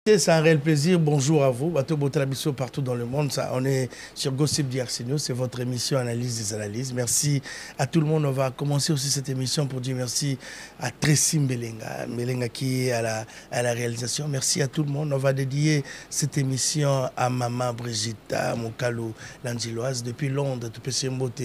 C'est un réel plaisir. Bonjour à vous. Bateau Botalabiso partout dans le monde. On est sur Gossip DRC News. C'est votre émission Analyse des analyses. Merci à tout le monde. On va commencer aussi cette émission pour dire merci à Tracy Mbelenga. Mbelenga qui est à la réalisation. Merci à tout le monde. On va dédier cette émission à Maman Brigitte Mokalou, l'Angeloise, depuis Londres, Tupessembote,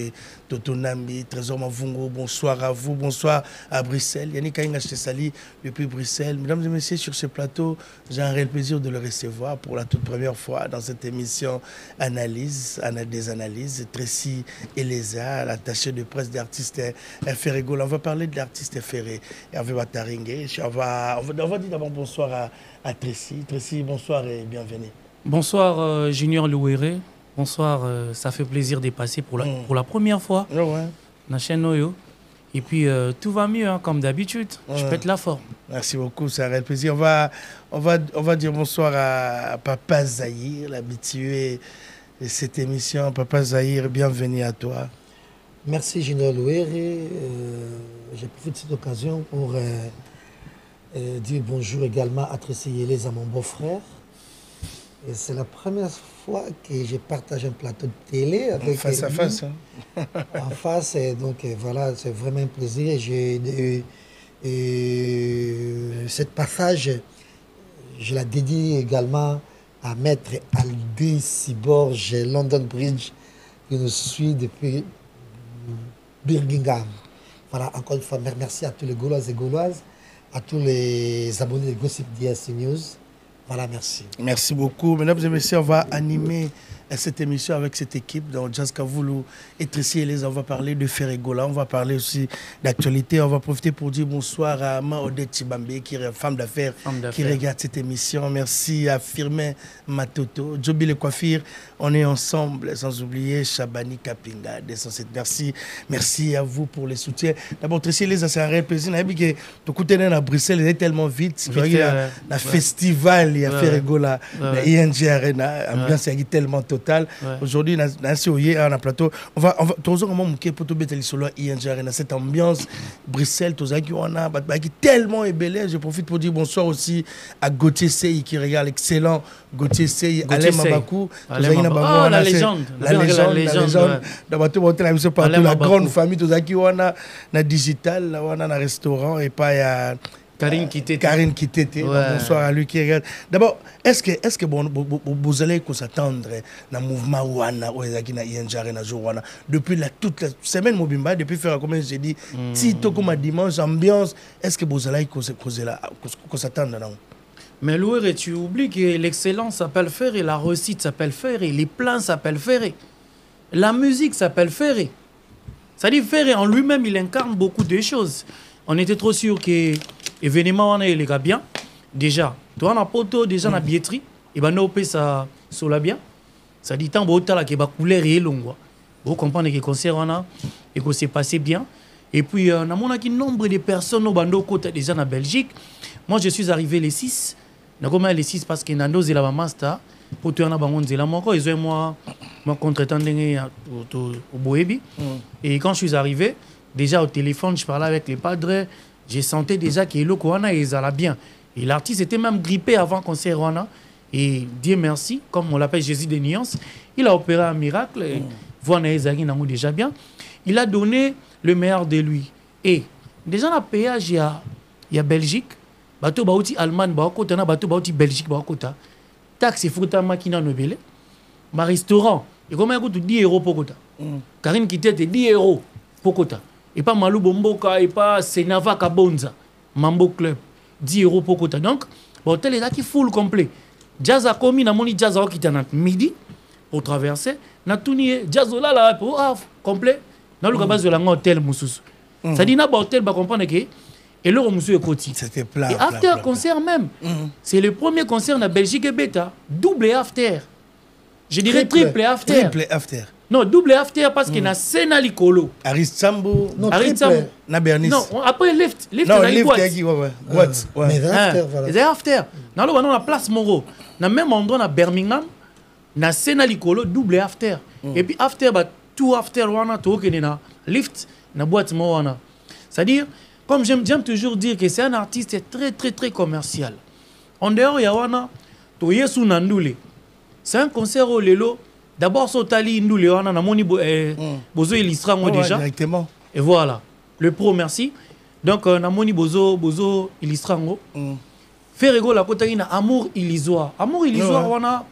Totonambi, Trésor Mavungo. Bonsoir à vous. Bonsoir à Bruxelles. Yannick Aïnga Sali depuis Bruxelles. Mesdames et messieurs, sur ce plateau, j'ai un réel plaisir de le recevoir pour la toute première fois dans cette émission Analyse des analyses. Tracy Eleza, l'attaché de presse d'artiste Ferré Gola. On va parler de l'artiste Ferré Hervé Bataringue. On va dire d'abord bonsoir à Tracy. Tracy, bonsoir et bienvenue. Bonsoir Junior Louéré. Bonsoir, ça fait plaisir de passer pour la première fois dans la chaîne Noyo. Et puis tout va mieux, hein, comme d'habitude. Je pète la forme. Merci beaucoup, c'est un réel plaisir. On va dire bonsoir à Papa Zahir, l'habitué de cette émission. Papa Zahir, bienvenue à toi. Merci Junior Louéré. Je profite de cette occasion pour dire bonjour également à Tracy Eleza, à mon beau-frère. C'est la première fois que je partage un plateau de télé avec face à face. Hein. En face, et donc voilà, c'est vraiment un plaisir. Cette passage, je la dédie également à Maître Aldé Siborge, London Bridge, qui nous suit depuis Birmingham. Voilà, encore une fois, merci à tous les Gaulois et Gauloises, à tous les abonnés de Gossip DRC News. Voilà, merci. Merci beaucoup. Mesdames et messieurs, on va animer cette émission avec cette équipe. Donc, Jazz Kavoulou et Tracy Eleza, on va parler de Ferré Gola. On va parler aussi d'actualité. On va profiter pour dire bonsoir à Maodette Chibambe, qui est femme d'affaires, qui regarde cette émission. Merci à Firmin Matoto, Joby Le Coiffure. On est ensemble, sans oublier Chabani Kapinga. Merci à vous pour les soutiens. D'abord, Tracy Eleza, c'est un réel plaisir. On a vu que tout côté à Bruxelles, il est tellement vite. Le festival, il y a Ferré Gola, la ING Arena, ambiance est tellement totale. Aujourd'hui, on a un plateau. On va cette ambiance Bruxelles, tellement ébellé. Je profite pour dire bonsoir aussi à Gauthier Sey qui regarde l'excellent Gauthier Sey, Alain Mabakou. La légende. La légende. La grande famille, la digital, la restaurant et pas Karine Kitete. Bonsoir à lui qui regarde. D'abord, est-ce que vous allez s'attendre dans le mouvement Wana depuis toute la semaine Mobimba, depuis faire comme j'ai dit, Tito comme dimanche, ambiance, est-ce que vous allez s'attendre là? Mais Louéré, tu oublies que l'excellence s'appelle Ferré, la réussite s'appelle Ferré, les plans s'appellent Ferré, la musique s'appelle Ferré. C'est-à-dire Ferré en lui-même, il incarne beaucoup de choses. On était trop sûr que l'événement on est les gars bien. Déjà, toi on a poto déjà la billetterie et ben nous ça sur la bien. Ça dit tant beau là qui va couleur et long. Vous comprenez que le concert on a et que c'est passé bien. Et puis on a mon qui nombre de personnes au bando côté déjà en Belgique. Moi je suis arrivé les 6. Na comment les 6 parce que Nando c'est la master pour toi on a bangon la moi ils ont moi contre-temps au Boebi. Et quand je suis arrivé déjà au téléphone, je parlais avec les padres, j'ai senti déjà que le Koana ils allaient bien. Et l'artiste était même grippé avant qu'on s'est rendu. Et Dieu merci, comme on l'appelle Jésus des nuances, il a opéré un miracle. Voilà, ils ont déjà bien. Il a donné le meilleur de lui. Et déjà dans le péage, il y a Belgique, bateau bauti Allemagne, bateau bauti Belgique, taxe et fruta makina nobele, ma restaurant. Et comment il coûte 10 € pour Kota. Karine Kitete 10 € pour Kota. Et pas Malou Bomboka, et pas Senava Kabonza, Mambo Club, 10 € pour Kota. Donc, l'hôtel est là qui full complet. Jazz a commis, na moni jazz a qui était midi pour traverser. Na tourné jazz là pour complet. Dans le base de l'hôtel Moussous. Ça dit na hôtel ba comprendre que et le monsieur est côté. C'était plat. Et after concert même. C'est le premier concert en Belgique et Beta, double after. Je dirais triple after. Triple after. Non, double after parce qu'il y a Sena Likolo. Aristambo. Non, Aristambo. Na Bernice. Non, après lift. Lift, non, na lift, boîte. Mais after, voilà. C'est after. Dans la place Moreau. Dans le même endroit, à Birmingham, na Sena Likolo, double after. Et puis after, tout after, wana, tout na lift, na boîte Moreau. C'est-à-dire, comme j'aime toujours dire que c'est un artiste très, très, très commercial. En dehors, il y a Toyesu Nandoule. C'est un concert au Lelo. D'abord, Sotali Ndoule, on a moni Bozo Illustrango déjà. Directement. Et voilà. Le pro, merci. Donc, on a moni Bozo Illustrango. Ferrego la kota ina Amour illusoire. Amour illusoire, on a.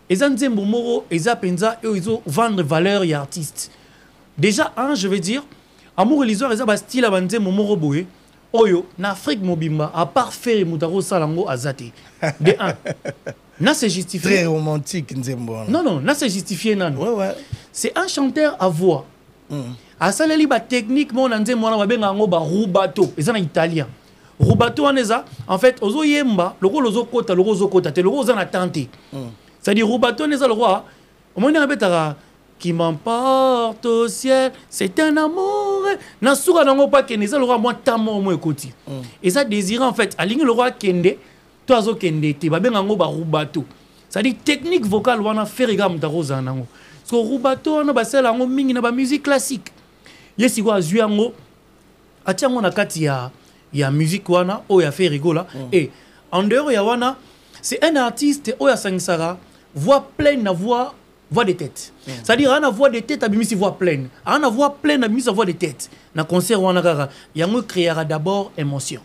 Eza nzembo moro, eza penza, et ils ont vendre valeur et artiste. Déjà, je veux dire, Amour illusoire, eza ba style à nzembo moro boé. Oyo, na Afrique mobimba, à part Ferry Moutaro Salango Azate. De un. Na c'est justifié. Très romantique, nzembo. Non, na c'est justifié, nan. Ouais. C'est un chanteur à voix. À ça, les ba technique, mon nzembo, on a ben ngo ba rubato. Eza na italien. Rubato, en fait, ozo yemba, le rôle ozo kota, te le rôle a tenté. C'est-à-dire, Rubato, le roi, au moins, on qui m'emporte au ciel, c'est un amour. Nasura n'ango pas kende, ça le roi, moi, tamo, moi, écoute. Et ça désire, en fait, aligner le roi kende, toi, zo kende, te, baben ango ba Rubato. C'est-à-dire, technique vocale, on a fait regam ta rosa nango. Parce que Rubato, on a basé l'ango mingi na ba musique classique. Yes, il va jouer ango, atiango na kati ya musique wana, oh, ya fait rigola. Et en dehors, ya wana, c'est un artiste, oh, ya sangsara, voix pleine, voix de tête. C'est-à-dire, on a voix de tête, abimisi voix pleine. On a voix pleine, abimisi voix de tête. Na concert wana kara, yango créera d'abord émotion.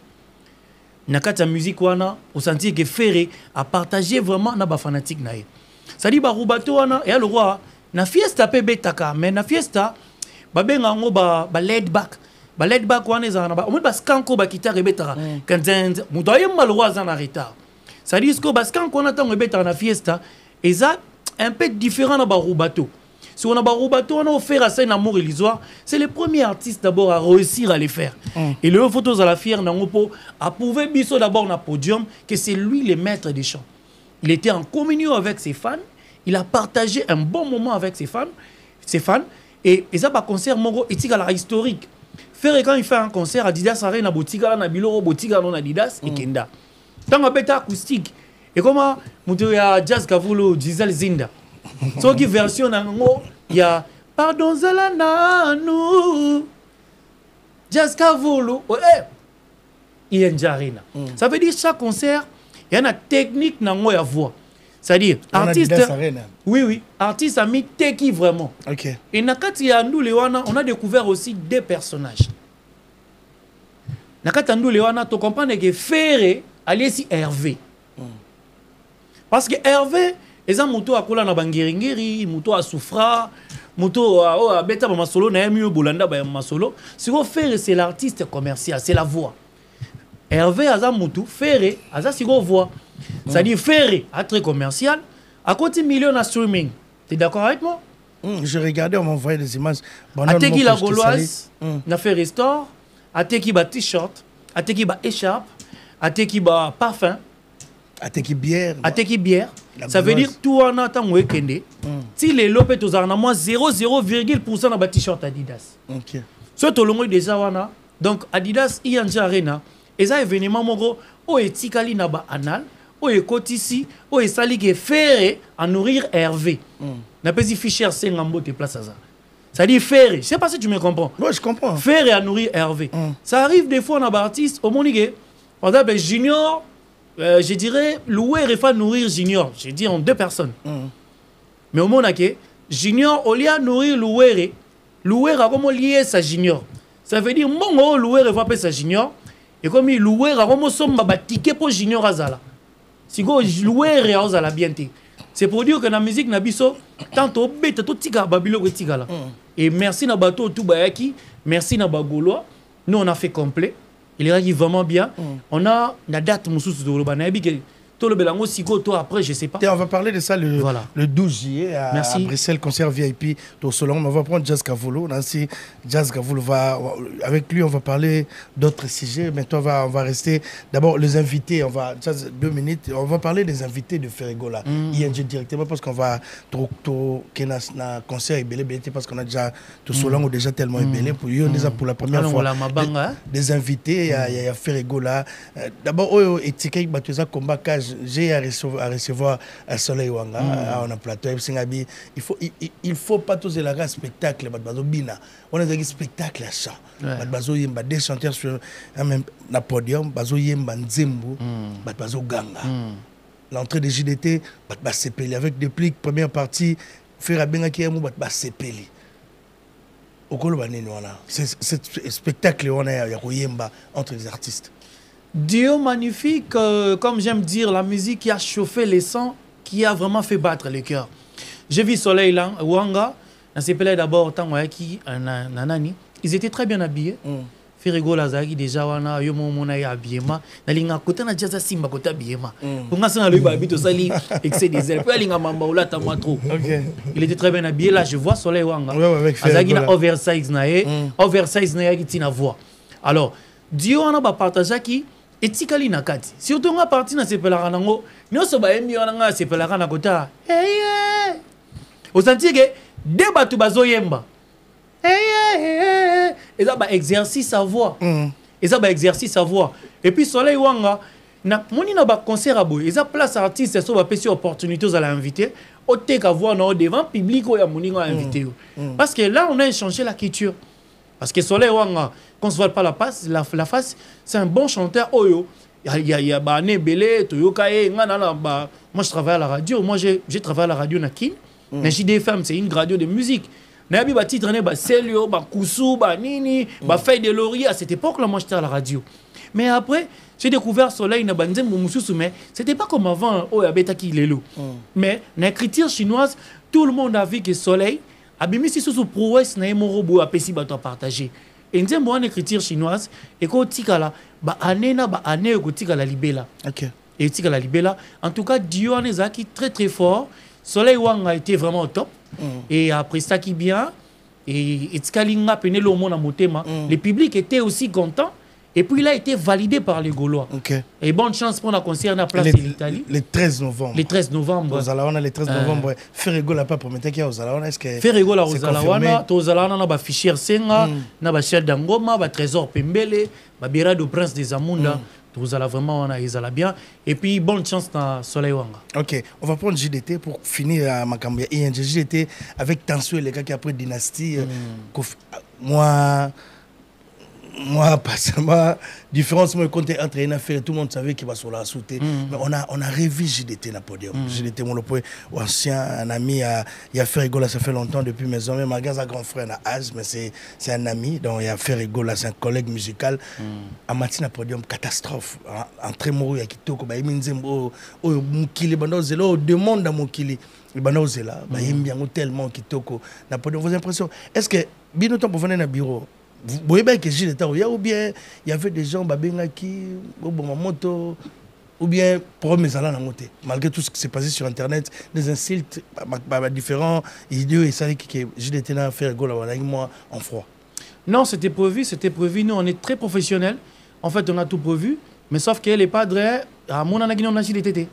Na kati ya musique wana, on sentit que Ferré a partagé vraiment na ba fanatique na ye. C'est-à-dire, ba Rubato wana, et le roi, na fiesta pe betaka, mais na fiesta, ba benga ngo ba laid back. Ba laid back wana ezana ba, on ba skanko ba guitare betaka. Quand muto ayemba le roi en retard. C'est-à-dire que ba skanko na tango betaka na fiesta, eza un peu différent de Rubato. Si on a Rubato, on a offert à scène Amour illusoire. C'est le premier artiste d'abord à réussir à les faire. Et le photos à la fière Nangopo a prouvé biso d'abord dans le podium que c'est lui le maître des chants. Il était en communion avec ses fans. Il a partagé un bon moment avec ses fans. Et ça, par concert, Moro est historique. Faire quand il fait un concert, Adidas Arena, Botiga, Nabilo, Botiga, non Adidas, et Kenda. Tant qu'on bêta acoustique. Et comment il y a Jazz Kavulo, Giselle Zinda. So qui version il y a Pardon Zalana nous Jazz Kavulo. Il y a une jarina. Ça veut dire chaque concert, il y a une technique dans la voix. C'est-à-dire, artiste. Oui, artiste a mis teki vraiment. Ok. Et Nakati Andou Lewana, on a découvert aussi des personnages. Nakati Andou Lewana, tu comprends que Ferré, allez si Hervé. Parce que Hervé, ils ont moto à kola na bangiringiri, moto à soufra, moto à beta ba masolo na mieux bolanda ba masolo. Si vous Ferré c'est l'artiste commercial, c'est la voix. Hervé a moto, Ferré a si go voix. C'est-à-dire Ferré a très commercial, à côté millions à streaming. Tu es d'accord avec moi? Je regardais, on m'envoyait des images. A teki la gauloise, na fait restore, a teki ba t-shirt, a teki ba écharpe, a teki ba parfum. Ateki bière. Ateki bière. Ça veut dire tout en attendant week-end. Si les lopes aux armes, moins 0,0% dans le t-shirt Adidas. Ok. Soit au long des awana. Donc Adidas y a un arena. Et ça événement moro o etikali na ba anal, o ekotisi, o esali ke Ferré à nourrir Hervé. N'a pas dit Fischer c'est ngambo te place ça. Ça dit Ferré. Je sais pas si tu me comprends. Ouais, je comprends. Ferré à nourrir Hervé. Ça arrive des fois dans artiste au monique. Par exemple Junior. Je dirais, louer et faire nourrir Junior. Je dis en deux personnes. Mais au moment où Junior, au lieu de nourrir louer a comme lié sa Junior. Ça veut dire, mon louer et faire sa Junior. Et comme il louer a comme somme ba ticket pour Junior Azala. Si go louer et Azala bien. C'est pour dire que dans la musique, Nabiso, tantôt bête, tout tika babilo et tika là. Et merci na bateau tout bayaki, merci na bagolois. Nous on a fait complet. Il est vraiment bien. On a la date, après, je sais pas. Et on va parler de ça le 12 juillet à Bruxelles, concert VIP au Solon. On va prendre Jazz Kavulo. Jazz Kavulo avec lui, on va parler d'autres sujets. Mais toi, on va rester. D'abord, les invités, on va, 2 minutes, on va parler des invités de Ferrigola. ING directement parce qu'on va un concert ébélé, parce qu'on a déjà tout Solon déjà tellement ébélé. Pour la première fois, des invités, il y a Ferrigola. D'abord, combat j'ai à recevoir un soleil wanga on a plateau il faut pas tous les gars spectacle on a des spectacles à ça bazo yemba des chanteurs sur un même podium bazo yemba nzembo bazo ganga l'entrée de JDT, Sepeli, avec des pliques, première partie, faire bien qui est Sepeli. C'est spectacle entre les artistes. Dieu magnifique, comme j'aime dire, la musique qui a chauffé les sangs, qui a vraiment fait battre les cœurs. J'ai vu Soleil là, Wanga, d'abord, Nanani, ils étaient très bien habillés. Ferrego Lazari déjà wana yo mona ya habillement na linga kota na jaza simba kota habillement pour nga sana le babito sali excès des ailes puis linga mamba ola ta moi trop. Il était très bien habillé là je vois Soleil Wanga azaki na oversize na ye qui na voix. Alors Dieu wana ba partager qui etikali na kati surtout nga parti na sepelaka nango nyoso ba emi wana nga sepelaka na kota osanti ke debatu bazoyemba et ça bah exercice à voix et ça bah exercice à voix et puis Soleil Wanga na moni na ba concert à boy et ça place artiste so ba pesi opportunité aux à l'inviter au tek à voix non devant public ou ya moni nga invité parce que là on a échangé la culture parce que Soleil Wanga qu'on se voit pas la face c'est un bon chanteur oyo il y a ba né belé toyoka e ngana ba moi je travaille à la radio moi j'ai travaillé à la radio na Kin na JDFM c'est une radio de musique. Nabi ba titre ne ba Celio ba Kousou ba Nini ba Feuille de Laurier à cette époque là moi j'étais à la radio. Mais après j'ai découvert Soleil na banzem mususu mais c'était pas comme avant oh ya beta ki lelo. Mais na écriture chinoise tout le monde a vu que Soleil abimisi sous prouesse na morobo apesi ba to partager. Et nzembo en écriture chinoise et ko tikala ba anena ba ane ko tikala libela. OK. Et tikala libela en tout cas Dieu en ezaki très très fort. Soleil Wanga était vraiment au top. Et après ça qui bien, et Tskalinga penait le monde à Motema, le public était aussi content. Et puis il a été validé par les Gaulois. Et bonne chance pour la concert à la place de l'Italie. Le 13 novembre. Le 13 novembre. Le 13 novembre. Ferrego n'a pas promis qu'il y a aux Alawana. Est-ce que Ferrego la aux Alawana, aux Alawana, na fichier Senga, na ba chef d'Angoma, ba trésor Pembele, ba bira de prince des Amunda. Vous allez vraiment bien. Et puis, bonne chance dans Soleil Wanga. Ok, on va prendre JDT pour finir à Makambia. JDT avec Tansu et les gars qui après Dynastie. Moi, personnellement, différence, moi, quand entre une affaire, tout le monde savait qu'il va sur la sauter. Mais on a revu JDT na podium. JDT, mon ancien un ami, il a fait rigoler, ça fait longtemps depuis mes hommes. Ma gars, un grand frère, Az, mais c'est un ami, donc il a fait rigoler, c'est un collègue musical. À matin, na podium, catastrophe. Entre Moro, il y a Kitoko, il y a Minzembo, Mukili, Bandozelo, demande à Mukili. Il y a tellement Kitoko. Na podium, vos impressions. Est-ce que, bien autant pour venir dans le bureau, vous voyez bien que j'étais ou bien il y avait des gens qui moto ou bien pour mes alans malgré tout ce qui s'est passé sur internet des insultes différents idiots et ça qui j'étais là à faire goal avec moi en froid. Non, c'était prévu, nous on est très professionnels. En fait, on a tout prévu, mais sauf que les padres à mon anagino on a JDT.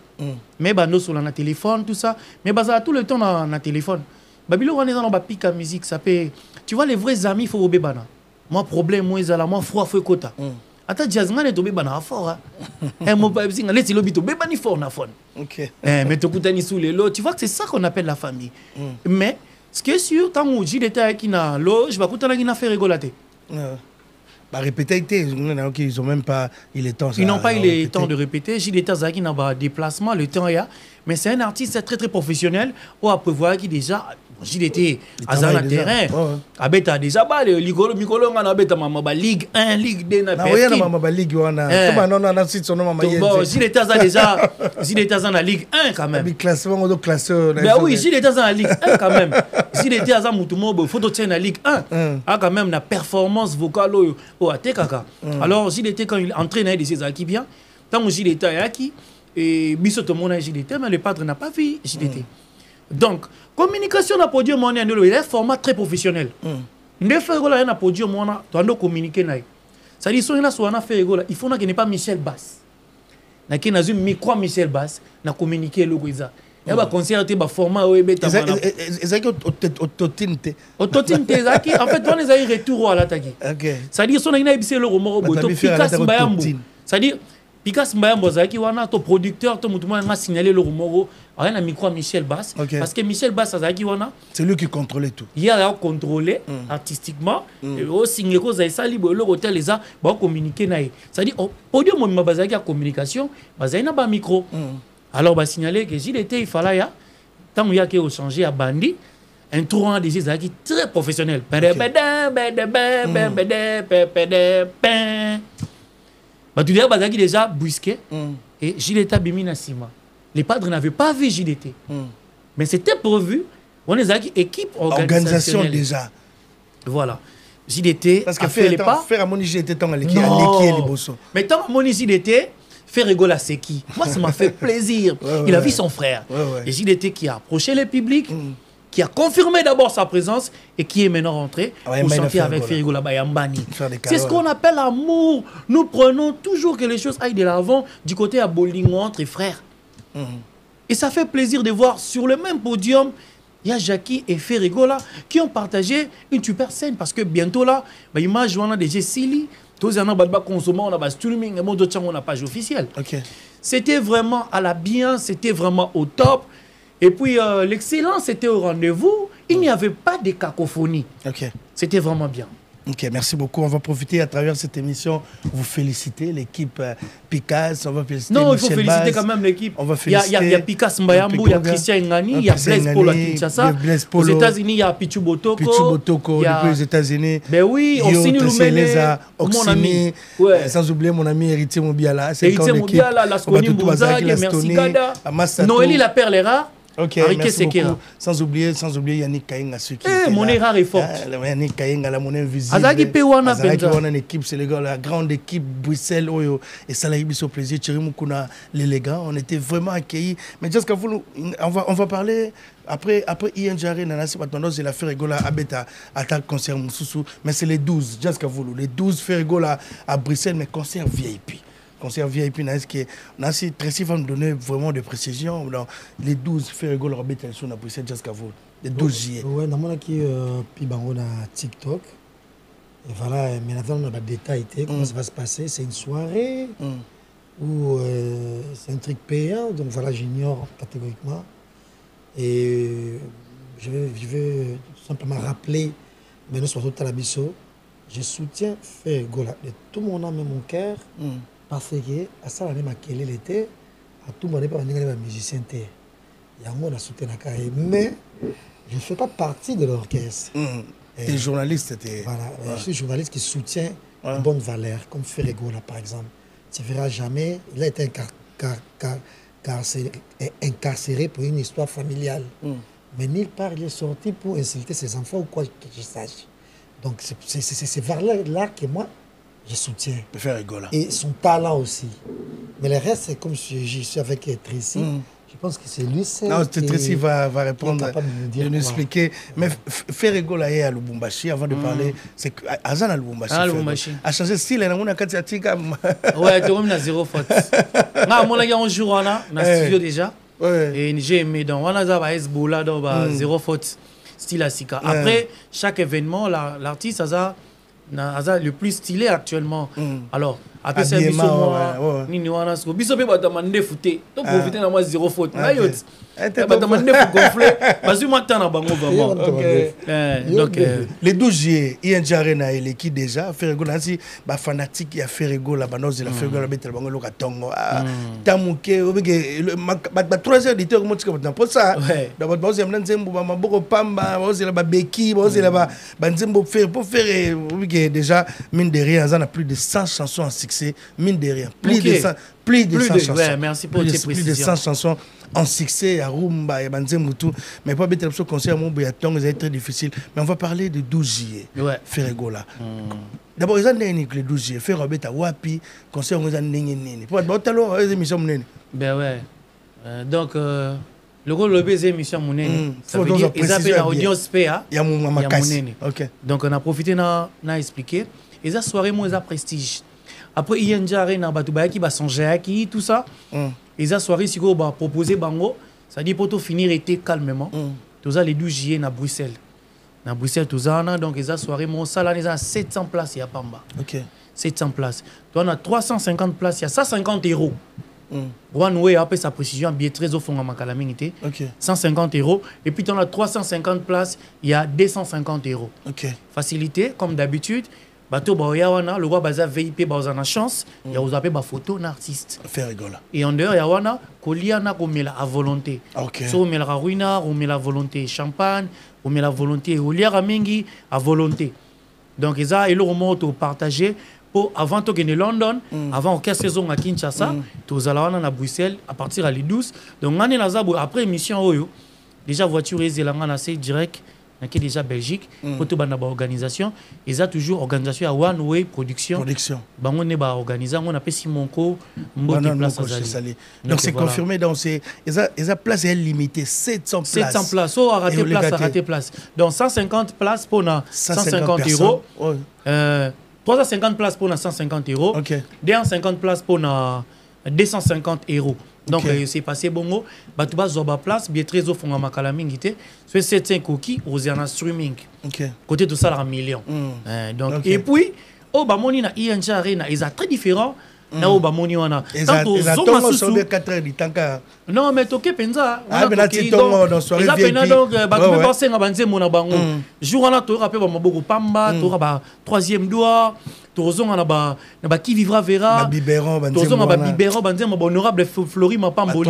Mais nous sur le téléphone tout ça, mais ça tout le temps dans le téléphone. Babilo on est dans la pique à musique, ça peut tu vois les vrais amis il faut au bébana. Moi problème moi ils moi froid feu quota ata jazz ngane to beba na fort hein mo ba bisinga leti lobi to beba ni fort na fond. OK mais to kutani sous les lots tu vois que c'est ça qu'on appelle la famille. Mais ce qui est sûr tant où JDT qui na loge va kutana qui na fait rigolater bah répéter ils ont même pas il est temps ils n'ont pas il est temps de répéter JDT zaki na ba déplacement le temps ya mais c'est un artiste très très professionnel ou à prévoir qui déjà JDT azana terrain abeta déjà ba le ligolo mikolo ngana abeta mama ba Ligue 1 Ligue 2 na PFK na oya na mama ba Ligue wana to non na site son mama yende bon JDT azana déjà JDT azana Ligue 1 quand même le classement au classeur ben oui JDT azana Ligue 1 quand même JDT azana mutumo bo photo tient na Ligue 1 a quand même la performance vocale au atekaka alors JDT quand il entraîne avec ses équipes bien tant JDT yaki et biso to mona JDT mais le padre n'a pas vu JDT. Donc, communication à podium, il y a un format très professionnel. Ne faire gola na podium, tu dois communiquer naï. Ça dit soit na faire gola, il faut qu'il n'y ait pas Michel Bass. Na qui na zoom micro Michel Bass, na communiquer le goiza. Il y a un concert qui est format OEB. C'est que autotinte. Autotinte, en fait, on est retour à l'attaque. Ça dit soit na ibisé le romoro boto Picasso Mbayambo. Ça dit Picasso Mbayambo zaki wana to producteur to mutu m'a signalé le romoro. Rien à micro Michel Bass parce que Michel Bass c'est lui qui contrôlait tout. Il a contrôlé artistiquement et aussi il y a ça libre le hôtel les a communiquer naï. Ça dit au podium on m'a basé à communication basé na ba micro Alors, bah, signaler que JDT, il fallait, tant qu'il y a qui changé à Bandi, un tour des Zaki très professionnel. Bah, tu dis, bah, déjà brusqué, et JDT Bimina Sima. Les padres n'avaient pas vu JDT. Mais c'était prévu, on est une équipe organisation déjà. Voilà. JDT parce que a fait les pas. Faire à mon JDT tant à l'équipe mais tant à mon JDT fait rigoler à Seki. Moi ça m'a fait plaisir. Il a vu son frère. Et JDT qui a approché le public, qui a confirmé d'abord sa présence et qui est maintenant rentré pour chanter avec Ferigola Bayambani. C'est ce qu'on appelle l'amour. Nous prenons toujours que les choses aillent de l'avant du côté à Bolingo entre frères. Et ça fait plaisir de voir sur le même podium il y a Jackie et Ferigola qui ont partagé une super scène parce que bientôt là, bah, image on a déjà Silly, tous en a consommé, on a streaming, on a page officielle. C'était vraiment à la bien, c'était vraiment au top. Et puis l'excellence était au rendez-vous. Il n'y avait pas de cacophonie. C'était vraiment bien. Ok, merci beaucoup. On va profiter à travers cette émission, vous féliciter l'équipe Picasse. On va féliciter non, Michel il faut féliciter Baz. quand même l'équipe. On va féliciter. Il y a Picasse Mbayambou, il y a Christian Ngani, il y a Blaise Polo à Kinshasa. Aux États-Unis, il y a Pichu Botoko. Pichu Botoko, depuis les États-Unis. Ben oui, Oxini Lumele, mon ami. Sans oublier mon ami Héritier Mobiala. Héritier Mobiala, Lasconi Mbouza, Merci Gada. Noélie La Perle est rare. Ok, merci beaucoup. Sans oublier Yannick Kainga, ceux qui mon rare est forte. Yannick Kainga, la monnaie invisible. Azaki Pewana Benza. On a une équipe, c'est la grande équipe Bruxelles, Oyo. Et ça l'a eu au plaisir. Thierry Moukouna, l'élégant. On était vraiment accueillis. Mais juste on va parler. Après Ian Jarre, Nanasi Patondos, il a fait rigoler à Beta, attaque concert Moussoussou. Mais c'est les 12, juste les 12 fait rigoler à Bruxelles, mais concert VIP. Concert VIP, Nancy Tracy va me donner vraiment des précisions. Dans les 12 Ferrego, le Robert Telson a Bruxelles jusqu'à vous. Les 12 juillet. Oui, dans mon qui on a TikTok. Et voilà, maintenant on a des détails. Comment ça va se passer? C'est une soirée ou c'est un truc payant. Donc voilà, j'ignore catégoriquement. Et je vais simplement rappeler, maintenant sur tout Talabiso, je soutiens Ferrego de tout mon âme et mon cœur. Parce que à ça l'année maquillée était à tout moment pas un musicien té yango na soutenu mais je ne fais pas partie de l'orchestre. Les journalistes étaient voilà, je suis journaliste qui soutient une bonne valeur comme Ferregola par exemple. Tu verras jamais, il a été incarcéré pour une histoire familiale. Mais nulle part il est sorti pour insulter ses enfants ou quoi que je sache. Donc c'est ces valeurs-là que moi je soutiens. Et son talent aussi. Mais le reste, c'est comme je suis avec Tracy. Je pense que c'est lui. Non, Tracy va répondre, de nous expliquer. Mais Ferrego là est à Lubumbashi, avant de parler, c'est Azan à Lubumbashi. A changé de style, on a quatre tika. Ouais, tu as zéro faute. Non, moi, il y a un jour, on a studio déjà. Et j'ai aimé donc on a Hezbollah donc zéro faute style Asika. Après chaque événement, l'artiste a le plus stylé actuellement. Alors après ça biso moi nini wana sko biso pe batamande fouté to profiter na moi zéro faute na yot batamande faut gonfler parce que moi tant na bango vraiment. Donc les 12 juillet Ian Jarre na l'équipe déjà Ferrego nansi ba fanatique ya Ferrego la banoze la Ferrego la betel bango loka tongo tamuke obeke ba 3 heures d'été comment tu comprends pour ça dans votre base yamna nzembo ba maboko pamba bose la ba beki bose la ba nzembo faire pour faire déjà mine de rien on a plus de 100 chansons en succès mine de rien plus de 100 chansons. Ouais, merci pour tes précisions. Plus de 100 chansons en succès à Rumba et Banzem tout mais pas bête le concert mon béaton c'est très difficile mais on va parler de 12 juillet Ferrego là. D'abord ils ont né le 12 juillet faire Robert Wapi concert on a né pour batalo émission monene. Ben ouais. Donc le rôle de baiser émission monene ça veut dire ils appellent l'audience PA. Il y a mon makasi. OK. Donc on a profité na expliquer et ça soirée moi ça prestige. Après Ian Jarre na batubaya qui va songer qui tout ça. Et ça soirée si on va proposer bango, ça dit pour tout finir été calmement. Tout ça les 12 juillet na Bruxelles. Na Bruxelles tout ça donc ça soirée mon salle on a 700 places il y a Pamba. OK. 700 places. Toi on a 350 places, il y a 150 €. One way après sa précision bien très au fond à Makalamingité. OK. 150 € et puis tu as 350 places, il y a 250 €. OK. Facilité comme d'habitude. bato baoya wana le roi baza VIP baza na chance ya ozape ba photo na artiste faire rigola et en dehors ya wana kolia na komela à volonté so omela ruina omela volonté champagne omela volonté olia mingi à volonté donc ça eloko moto partager pour avant to gagner London avant au saison à Kinshasa to zala wana na Bruxelles à partir à les 12 donc ngani na zabo après émission oyo déjà voiture ezelanga na c'est direct qui est déjà Belgique pour tout banda organisation ils a toujours organisation à One Way production bango ne ba organiser on appelle Simonko mbote place azali donc c'est confirmé donc c'est ils a place est limitée 700 places so a raté place donc 150 places pour na 150 euros 350 places pour na 150 euros 250 places pour na 250 euros. Donc, c'est passé bongo. Batouba zoba place, bien très au fond à Makalami, c'est 7 cookies aux en streaming. Côté tout ça, 1 million. Donc, et puis, au Bamoni na ING Arena, ils sont très différents. Na au Bamoni wana. Tant sur 4 heures du temps. Non, mais toké penza. Ah, mais là, tu tombes dans soirée VIP. Donc, batouba pensé na banze mona bango. Jour wana to rappel ba maboko pamba, to ba troisième doigt. Tozon na ba qui vivra verra biberon tozon na ba biberon banze ma honorable Flori ma pamboli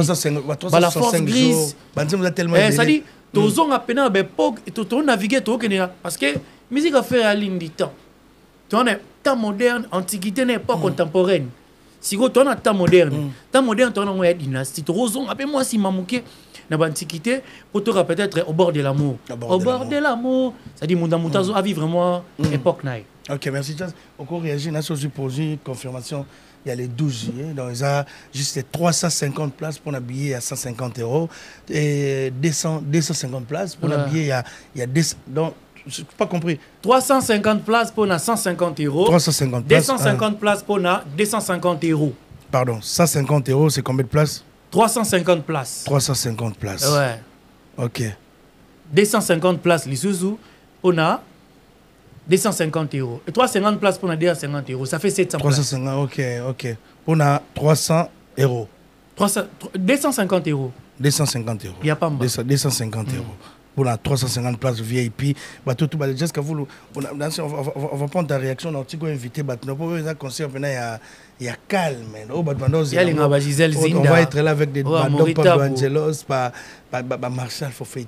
ba la force grise banze vous tellement ça dit tozon a pena ba époque to naviguer to kenera parce que musique a fait à ligne du temps tu on est temps moderne antiquité n'est pas contemporaine si go to na temps moderne to na moya dynastie tozon appelle moi si mamuke na antiquité pour te peut-être au bord de l'amour au bord de l'amour ça dit munda mutazo a vivre vraiment époque naï. Ok, merci. Encore réagir, on a supposé confirmation, il y a les 12 juillet, donc il y a juste 350 places pour un billet à 150 euros et 250 places pour un billet il y a 200, donc je n'ai pas compris. 350 places pour 150 euros. 350 places. 250 places pour 250 euros. Pardon, 150 euros, c'est combien de places? 350 places. 350 places. Ouais. Ok. 250 places, les sous pour 250 euros. Et 350 places pour 250 euros. Ça fait 700 350, places. Ok. Pour 300 euros. 250 euros. 250 euros. Il n'y a pas mal. 250 euros. Pour 350 places VIP. Jusqu'à vous, on va prendre ta réaction. On va inviter. On va concert. Il y a calme. On va être là avec des Pablo Angelos, Marshall Fofeit.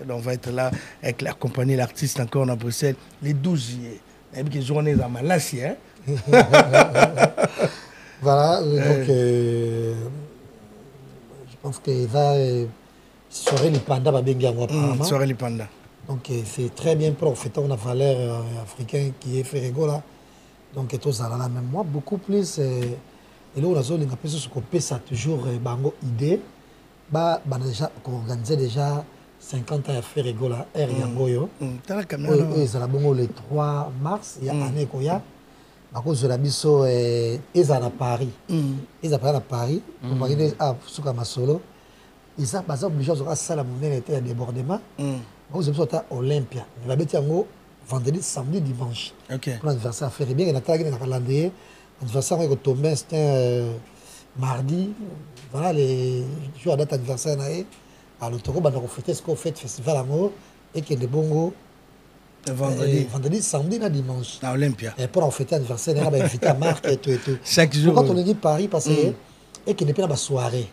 On va être là avec l'accompagner l'artiste encore à Bruxelles les 12 juillet. Et puis, journée à Malassi. Voilà. Donc, je pense qu'il va. Soirée Lipanda va bien apparemment. Soirée Lipanda. Donc c'est très bien profité on a valeur africain qui est fait rigola. Donc tout ça là même moi beaucoup plus et là on a zone on ce qu'on peut ça toujours bango idée ba déjà organiser déjà 50 ans à faire rigola air yangoyo. T'as la caméra. Oui, ça la bongo le 3 mars il y a année koya. À cause de la biso ils à Paris. Ils à Paris on va aller à Soukama Solo. Ils sont obligés de faire ça la monnaie était à débordement. Vous avez besoin Olympia. La bête yango vendredi, samedi, dimanche. Pour l'anniversaire faire bien. On a tagué dans le calendrier. L'anniversaire est tombé c'était mardi. Voilà les jours à date anniversaire naé. Alors Toko va nous fêter ce qu'on fait festival amour et que les bongo vendredi, samedi, et dimanche. À Olympia. Et pour en fêter l'anniversaire, on va inviter à Marc et tout. Chaque jour. Quand on dit Paris parce que et qu'il n'est pas la soirée.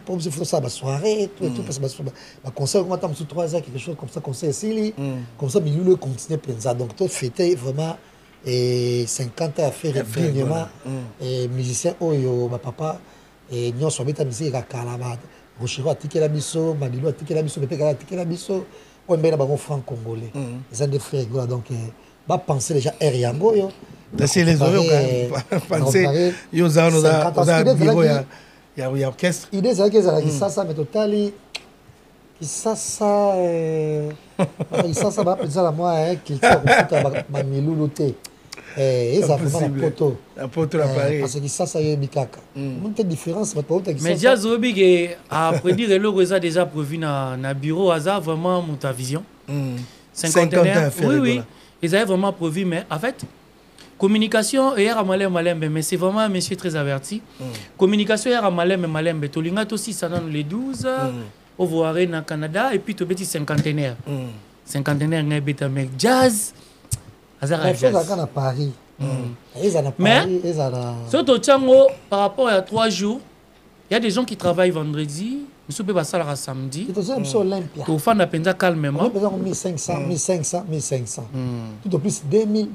Pour me faire ça, la soirée, tout, parce que le concert, on attend sous 3 heures, quelque chose comme ça, concert ici, comme ça, mais nous, le continue plein ça. Donc, tout fêter vraiment 50 ans à faire dignement. Et musicien, ma papa, et nous, on met la musique à Kalaba, Rochero a tiqué la bisso, Madilo a tiqué la bisso, Pépé a tiqué la bisso, on met la franc congolais. Ils ont des frères, donc, va penser déjà à Yango. C'est les oreilles, penser, ils ont bureau. Il y a orchestre. L'idée, c'est que ça, mais total, ça, va penser à moi, qu'il t'a ma milouloté. Et ça fait un poteau. Un poteau à Paris. Parce que ça, y est bikaka. Une différence, mais Jazz Obig, après dire, le a déjà prévu dans le bureau, hasard vraiment ta vision. 50 ans. Oui. Ils avaient vraiment prévu, mais en fait, communication hier à Malembe, mais c'est vraiment un monsieur très averti. Communication hier à Malembe, Tolinga aussi ça donne les 12 au voir au Canada et puis tu petit cinquantenaire. Cinquantenaire n'est bêta mais jazz azara jazz jazz à Paris ils à mais Paris ils à surtout Tchango par rapport à 3 jours il y a des gens qui travaillent vendredi nous peut passer la samedi c'est aussi monsieur Olympia au fan d'apenza calmement on peut 1500 tout au plus 2000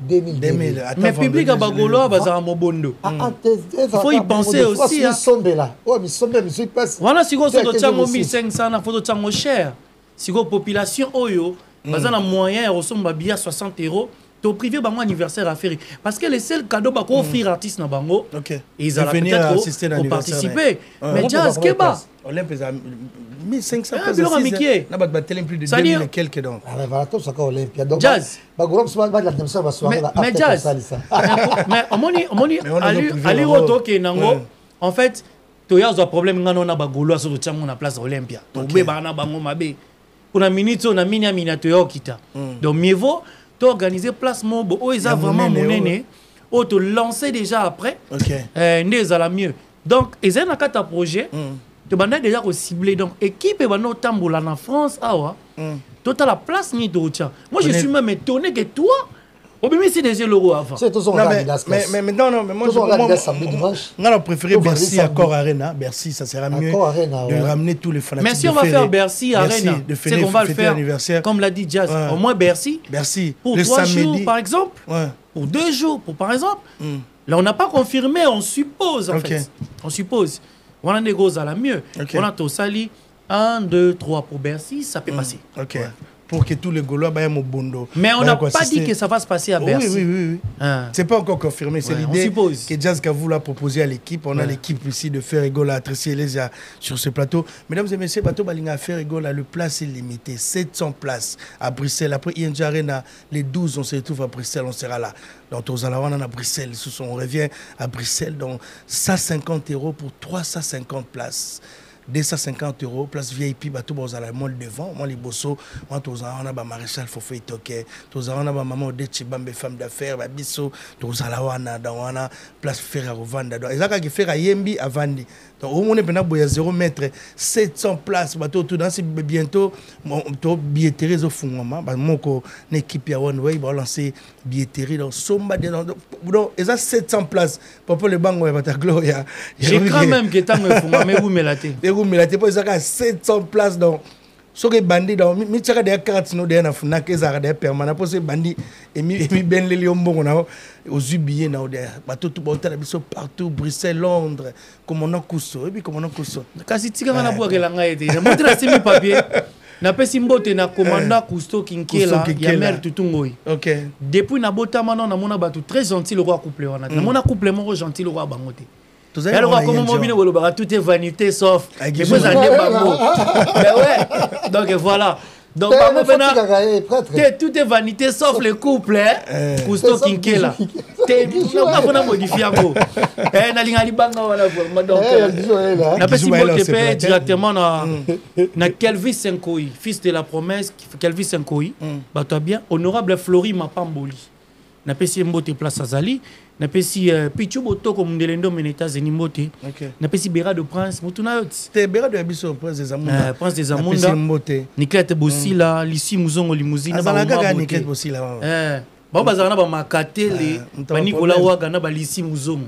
mais public à Bagolo bazara mobondo il faut y penser aussi là oh mi sombe mi suis pas voilà si go so Tchango 1500 na photo Tchango cher si go population oyo bazana moyen ressemble à 60 €. Au privé, bango anniversaire à faire. Parce que les seuls cadeaux qu'on offrir artistes na bango, ils allaient peut-être pour participer. Mais jazz, Keba. Olympia, 1500 personnes. Na bat télé plus de 2000 et quelques donc. Ah voilà, tout ça quoi Olympia. Jazz. Bagolo se va la demsa va soirée là. Mais jazz. Mais omoni ali roto ke nango. En fait, to ya zo problème ngano na bagolo aso to tchango na place Olympia. To be bana bango mabe. Pour la minute on a minia to yo kita. Donc mieux vaut organiser placement où ils ont vraiment monnaie ou te lancer déjà après n'est à la mieux donc ils ont un projet tu vas déjà ciblé donc équipe et maintenant tamboula en France total la place ni d'autres moi je suis même étonné que toi au même si déjà l'euro avant c'est tous mais non mais moi on a préféré Bercy à Accor Arena Bercy ça sera mieux de ramener tous les fanatiques mais si on va faire Bercy Arena c'est qu'on va le faire comme l'a dit Jazz au moins Bercy pour 3 jours par exemple pour 2 jours pour par exemple là on n'a pas confirmé on suppose en fait on suppose on a des gros à la mieux on a tout sali 1 2 3 pour Bercy ça peut passer pour que tous les Gaulois aient mon bondo. Mais on n'a pas dit que ça va se passer à Bercy. Oui. C'est pas encore confirmé. C'est l'idée que Jazz Kavou l'a proposé à l'équipe. On a l'équipe ici de Faire Égol à Tracy Lesia sur ce plateau. Mesdames et messieurs, Bateau Balinga Faire Égol, le place est limité. 700 places à Bruxelles. Après ING Arena, les 12, on se retrouve à Bruxelles. On sera là. Donc, on à Bruxelles. On revient à Bruxelles. Donc, 150 € pour 350 places. 250 €, place VIP, bateau dans la mall devant, moi les bossos, moi tous on a ba maréchal Fofo Itoke, tous on a ba maman de Chibambe femme d'affaires, ba biso, tous on a wana dans wana place faire à revendre. Donc ezaka qui faire à Yembi à vendre. Donc au moins pendant boya 0 mètre, 700 places bateau tout dans bientôt to billetterie au fondement, ba moko équipe ya One Way ba lancer billetterie dans somba donc ezaka 700 places pour le bango ya Batagloria. J'ai quand même que tant fondement mais vous me la mais la tépo ezaka 700 places donc ce que bandi donc mi tchaka de carte no de na funa ke ezaka de permanent pour ce bandi et mi ben le liombo na aux ubillés na de bateau tout botala biso partout Bruxelles Londres comme on a cousso et puis comme on a cousso kasi tika na bo ke la ngaete na montre simi papier na pesi mbote na commanda Cousteau Kinkela ya mère tutungoi depuis na botama na mona batu très gentil le roi couple wana na mona couple mo gentil le roi bangote. Alors, comment tout est vanité sauf que vous allez mais ouais, donc voilà. Donc, tout est vanité sauf le couple, Cousteau Kinkela. On a modifié un peu. Donc, directement na Kelvis Senkoi, fils de la promesse, Kelvis Senkoi, bien, honorable Flori Mapamboli. Na pesi mbote place Azali. Na pesi Pichu Botoko Mundelendo Meneta Zenimbote. Na pesi Bera de Prince Mutuna yot. C'était Bera de Abisso Prince des Amunda. Prince des Amunda. Niklete Bosila, Lissi Muzongo Limousine. Azalaga Niklete Bosila. Ba bazana ba makatele, ba Nicolas Waga na ba Lissi Muzongo.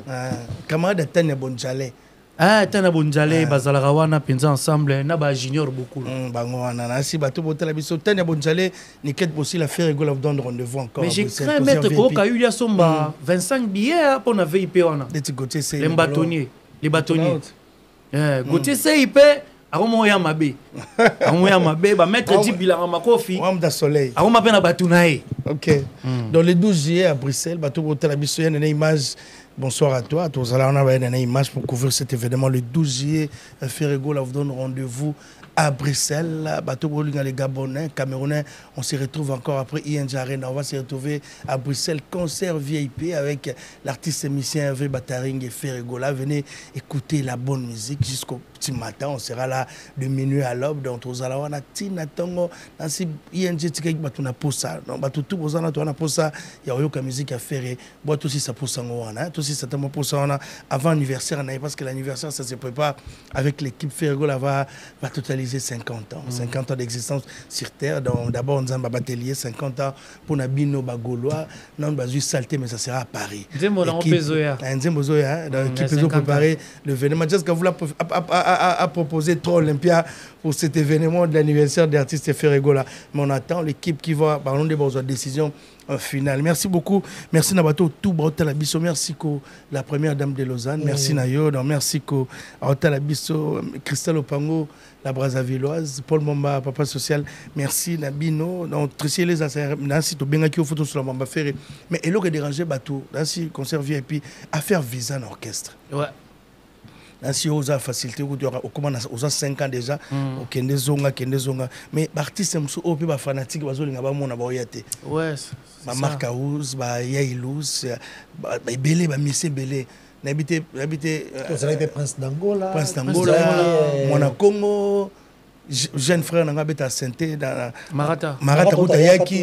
Camarade Tanya Bonjale. Tana Bonjale bazalaka wana penza ensemble na ba junior beaucoup. Bango wana na si bato botela biso Tanya Bonjale Niklete Bosila Faire Égol of donne rendez-vous encore. Mais j'ai craint mettre ko Kayulia Somba 25 billets pour na VIP wana. Les bâtonniers, les bâtonniers. Gauthier CIP akomo ya mabe. Akomo ya mabe ba mettre 10 bilanga makofi. Wamda soleil. Akoma pe na batunae. OK. Dans le 12 juillet à Bruxelles, bato botela biso ya na image. Bonsoir à toi. Tous allons on a une image pour couvrir cet événement le 12 juillet. Faire Égol vous donne rendez-vous à Bruxelles. Bateau Bolinga les Gabonais, Camerounais. On se retrouve encore après ING Arena. On va se retrouver à Bruxelles. Concert VIP avec l'artiste émissien Hervé Bataring et Faire Égol. Venez écouter la bonne musique jusqu'au petit matin. On sera là de minuit à l'aube. Donc tous allons on a Tina Tongo. Nansi ING Tikek Batuna Posa. Donc Batou tout aux allons on a Posa. Il y a aucune musique à faire. Boit aussi ça pour Sangoana. Tout aussi certainement pour ça, on a, avant l'anniversaire, parce que l'anniversaire, ça se prépare avec l'équipe Ferregola, va totaliser 50 ans. 50 ans d'existence sur Terre. Donc, d'abord, on a un batelier, 50 ans pour Nabino Bagolois. Non, on va juste salter, mais ça sera à Paris. L'équipe a préparé l'événement. Just Kavoula a proposé 3 Olympiades pour cet événement de l'anniversaire d'artiste Ferregola. Mais on attend l'équipe qui va, parlons de bonnes décisions finale. Merci beaucoup. Merci Nabato tout Baotalabiso. Merci ko la première dame de Lausanne. Merci Nayo. Merci ko Baotalabiso, Christelle Opango, la Brazzavilloise, Paul Momba, papa social. Merci Nabino. Donc Tricia les assaillants. Nancy to benga qui photo sur la Mamba Ferré. Mais elle aurait dérangé Bato. Nancy concert VIP à faire visa en orchestre. Ouais. Nancy osa facilité au commence aux 5 ans déjà au kende zonga mais artiste mso o pe ba fanatique bazolinga ba mona ba oyate ouais ba marka ouz ba yailous ba belé ba missé belé n'habité vous avez Prince d'Angola mon Congo jeune frère n'a beta santé dans Marata Boutayaki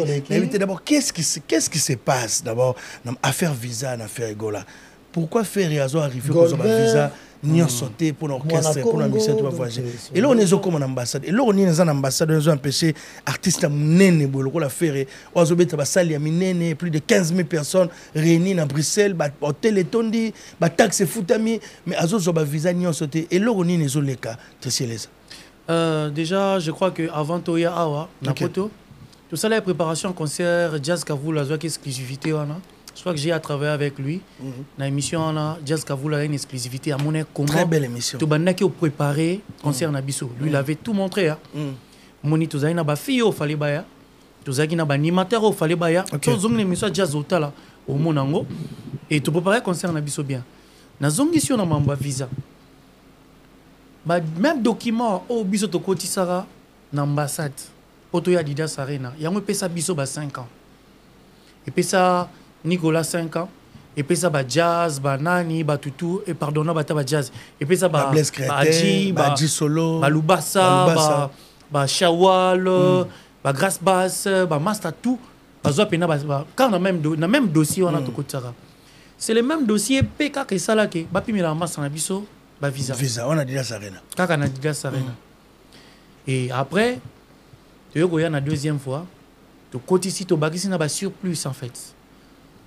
d'abord qu'est-ce qui se passe d'abord affaire visa na affaire Gola pourquoi faire réazo arriver pour un visa ni en sauté pour l'orchestre pour la mission tu vas voyager et là on est comme en ambassade et là on est en ambassade on a empêché artiste nene boloko la faire ozo beta ba salle ya minene plus de 15 000 personnes réunies dans Bruxelles ba hôtel etondi ba taxe futami mais azo zo ba visa ni en sauté et là on est les oleka déjà je crois que avant Toya Awa na photo tout ça la préparation concert Jazz Kavoula zo exclusivité wana. Je crois que j'ai à travailler avec lui. Dans l'émission, Jazz Kavoula a une exclusivité à mon comment. Très belle émission. Tout le monde qui a préparé concert Nabiso. Lui, il avait tout montré. Moni, tout ça, il y a des filles au Falibaya. Tout ça, il y a des animateurs au Falibaya. Tout ça, il y a une émission Jazz Otala au Monango. Et tout préparer concert Nabiso bien. Dans une émission, on a un visa. Même document au Biso Tokoti Sara, dans l'ambassade, Otoya Didas Arena, il y a un peu ça Biso 5 ans. Et puis ça. Nicolas 5 ans et puis ça jazz nani tutu et pardon jazz et puis ça Adji Solo Lubasa Shawal Grasse Basse Master tout quand on a même dossier on a tout c'est le même dossier PK que ça là que bapimela massa na biso visa on a dit ça arena kaka na dit ça arena et après tu y a la deuxième fois tu côté ici tu bagisi na surplus en fait.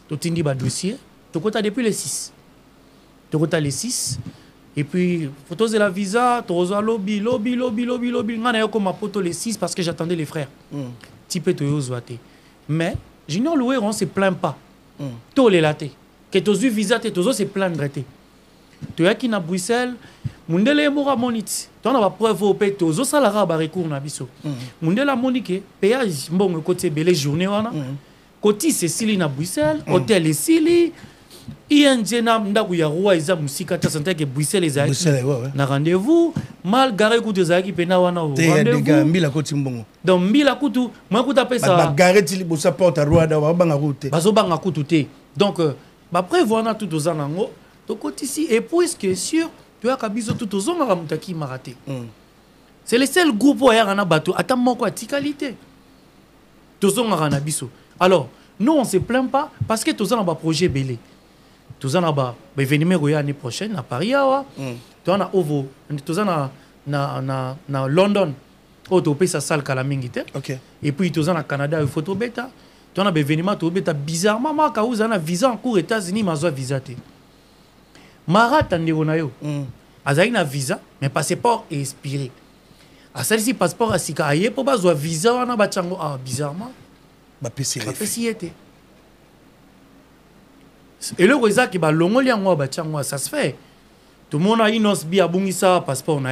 Tu as un dossier, tu as depuis les 6. Tu as les 6. Et puis, photos de la visa, tu as lobby. Comme photo les 6 parce que j'attendais les frères. Type mais, Junior Loué, on ne se plaint pas. Tu les latés. Que tu as eu visa, tu as se plaindre. Tu as qui à Bruxelles, Mundele Moura Monit. Tu as preuve au pays, tu as salara recours na biso. Mundele Monique, péage, bon, côté belle journée. Côté Cécilie na Bruxelles, hôtel Cécilie, INJNA ndaku ya roi isa musika ta santé que Bruxelles ezaki na rendez-vous mal garé kutu ezaki pena wana au rendez-vous mbila koti mbongo donc mbila kutu moi kuta pesa ba garé ti libosa porte roi da ba banga kutu bazo banga kutu te donc ba prévoir tout aux anango to côté ici et puisque sûr tu as kabiso tout aux onga mutaki maraté c'est le seul groupe où il y a un bateau attends moko atikalité tous onga na biso. Alors, nous, on ne se plaint pas parce que tous on a un projet belé. Tous on a un événement l'année prochaine à Paris. Tous on a Ovo. Tous on a na London. Auto paye sa salle Kalamingite. Et puis tous on a Canada et photo bêta. Tous on a un événement tout bêta bizarrement. Moi, quand vous avez un visa en cours États-Unis, mais vous visa. Marat Tanderonayo. Vous avez un visa, mais passeport est expiré. À celle-ci, passeport à Sikaye pour avoir visa, on a battango. Ah, bizarrement. Et le résultat qui va longo liango bachango ça se fait tout le monde a inos bi abungisa passeport na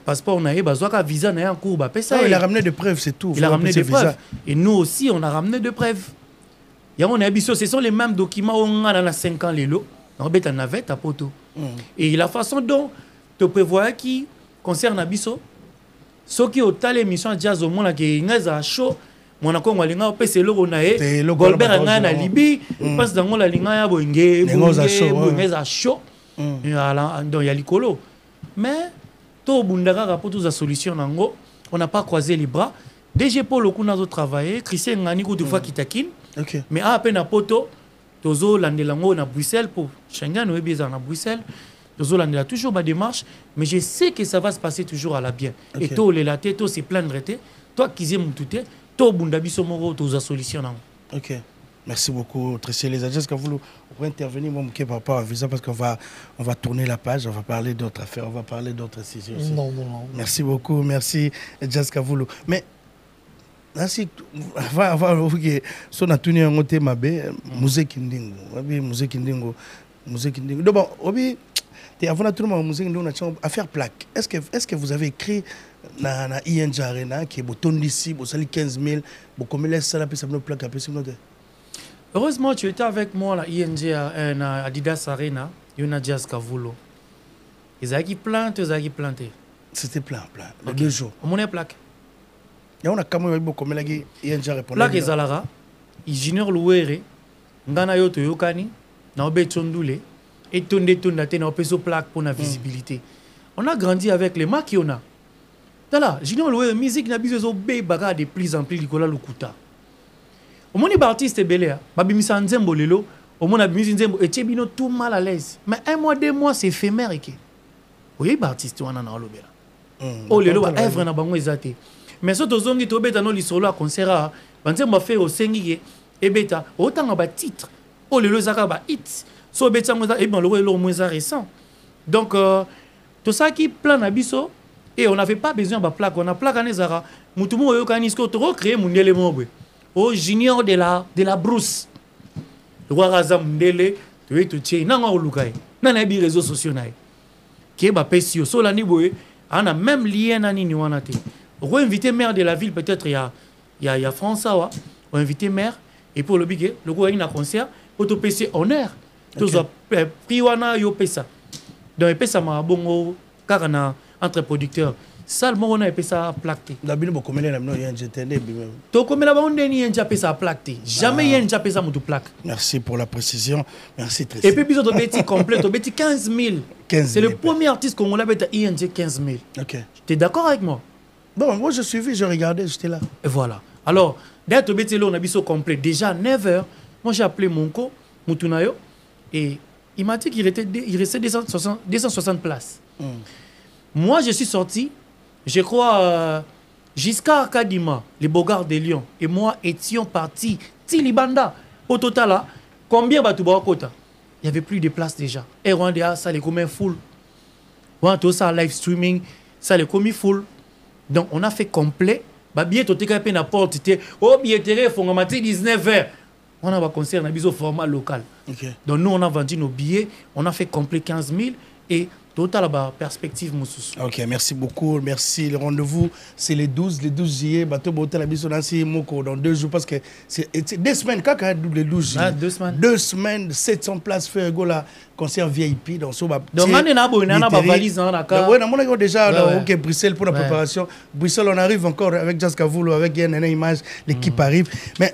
passeport na bazwaka visa na en cours ba pesa il a ramené des preuves c'est tout il a ramené des preuves et nous aussi on a ramené des preuves ya on a biso ce sont les mêmes documents on a dans 5 ans les lots on beta navette à poto et la façon dont te prévoit qui concerne biso ceux qui ont telle émission jazz au monde qui ngaza show mon accord wa linga opese loko na e Golbert nga na Libye passe dans la linga ya boinge ngeza show donc ya likolo mais to bundaka rapport tous la solution nango on n'a pas croisé les bras DG Paul okuna zo travailler Christian ngani ko deux fois kitakine mais à peine à poto tozo landelango na Bruxelles pour Schengen ou bien à Bruxelles tozo landela toujours ma démarche mais je sais que ça va se passer toujours à la bien et toi les laté toi c'est plein de reté toi qui zé mutute toi bunda biso moko toza solution nan. OK. Merci beaucoup, Tracy Elisa. Est-ce que vous pouvez intervenir, mon par rapport à Visa, parce qu'on va tourner la page, on va parler d'autres affaires, on va parler d'autres sujets aussi. Non. Merci beaucoup, merci, Jessica Voulou. Mais, ainsi, avant que son a tenu un côté mabé, musée Kindingo, musée Kindingo. Donc, obi, avant tout le monde, musée Kindingo, on a affaire plaque. Est-ce que vous avez écrit na ING Arena qui est beau d'ici, beau sali 15 000, beau comme les salles, puis ça me plaque, après c'est notre. Heureusement, tu étais avec moi à la ING à Adidas Arena, Yona Jazz Kavulo. Ils ont qui planté, ils ont qui planté. C'était plein, les 2 jours. On est plaque. Et on a quand même beaucoup de ING répondre. Plaque Zalara, Junior Louere, Ngana Yoto Yokani, Naobe Tchondoule, et Tonde Tonda, na peso plaque pour la visibilité. On a grandi avec les marques qu'on a. Là, Junior Louere, musique n'a besoin de bagarre de plus en plus Nicolas Lukuta. Au moins, les artistes belé, babimisa nzembo lelo, au moins babimisa nzembo et tchebino tout mal à l'aise. Mais 1 mois, 2 mois, c'est éphémère. Oui, les artistes on en a lobela. Oh lelo ba œuvre na bango ezate. Mais so tozongi to beta no lisolo a concert, banzembo fait au sengi et beta autant ba titre. Oh lelo zaka ba hit. So beta ngoza et ben le moins récent. Donc tout ça qui plan na biso et on n'avait pas besoin de plaque, on a plaque en ezara. Mutumo yokani sko to recréer mundele mobwe. Au junior de la brousse. Le roi Razam Ndele, tu es tout tché, n'a pas de n'a pas réseaux sociaux. Qui est ma pesio, solani boé, on a même lien à Nini Wanate. On va inviter maire de la ville, peut-être il y a François, on va inviter maire, et pour le bigue, le roi il a un concert, pour te passer honneur. Tu as pris wana yo pesa. Donc il pesa ma bongo, car on a entre producteurs. Seulement on a appelé ça plaqué. La bino comme les namno y a jeté to comme la bande ni y a appelé ça plaqué. Jamais y a appelé ça mutu plaque. Merci pour la précision. Merci très. Et puis biso to beti complet to beti 15 000. C'est le premier artiste qu'on l'a beta ING 15 000. OK. Tu es d'accord avec moi? Bon, moi je suivis, je regardais, j'étais là. Et voilà. Alors, dès to beti là on a biso complet déjà 9h. Moi j'ai appelé Monko Mutunayo et il m'a dit qu'il restait 260 places. Moi je suis sorti. Je crois jusqu'à Kadima, les Bogards de Lyon, et moi étions partis. Tilibanda, au total, là, combien de kota? Il n'y avait plus de place déjà. Et Rwanda, ça les commet full. Rwanda, ça live streaming, ça les commis full. Donc on a fait complet. Bientôt, tu as fait la porte. Oh, billetterie, il faut 19h. On a un concert, on a besoin de format local. Okay. Donc nous, on a vendu nos billets. On a fait complet 15 000 et total perspective Moussous. OK, merci beaucoup. Merci. Le rendez-vous, c'est les 12 juillet. Bateau Botel à Bissou dans 2 jours parce que c'est 2 semaines. Quand les 12 juillet. 2 semaines. 2 semaines, 700 places. Faire la concert VIP. Donc, on a valise. Oui, on a déjà OK, Bruxelles pour la préparation. Bruxelles, on arrive encore avec Jessica Voulou, avec une image. L'équipe arrive. Mais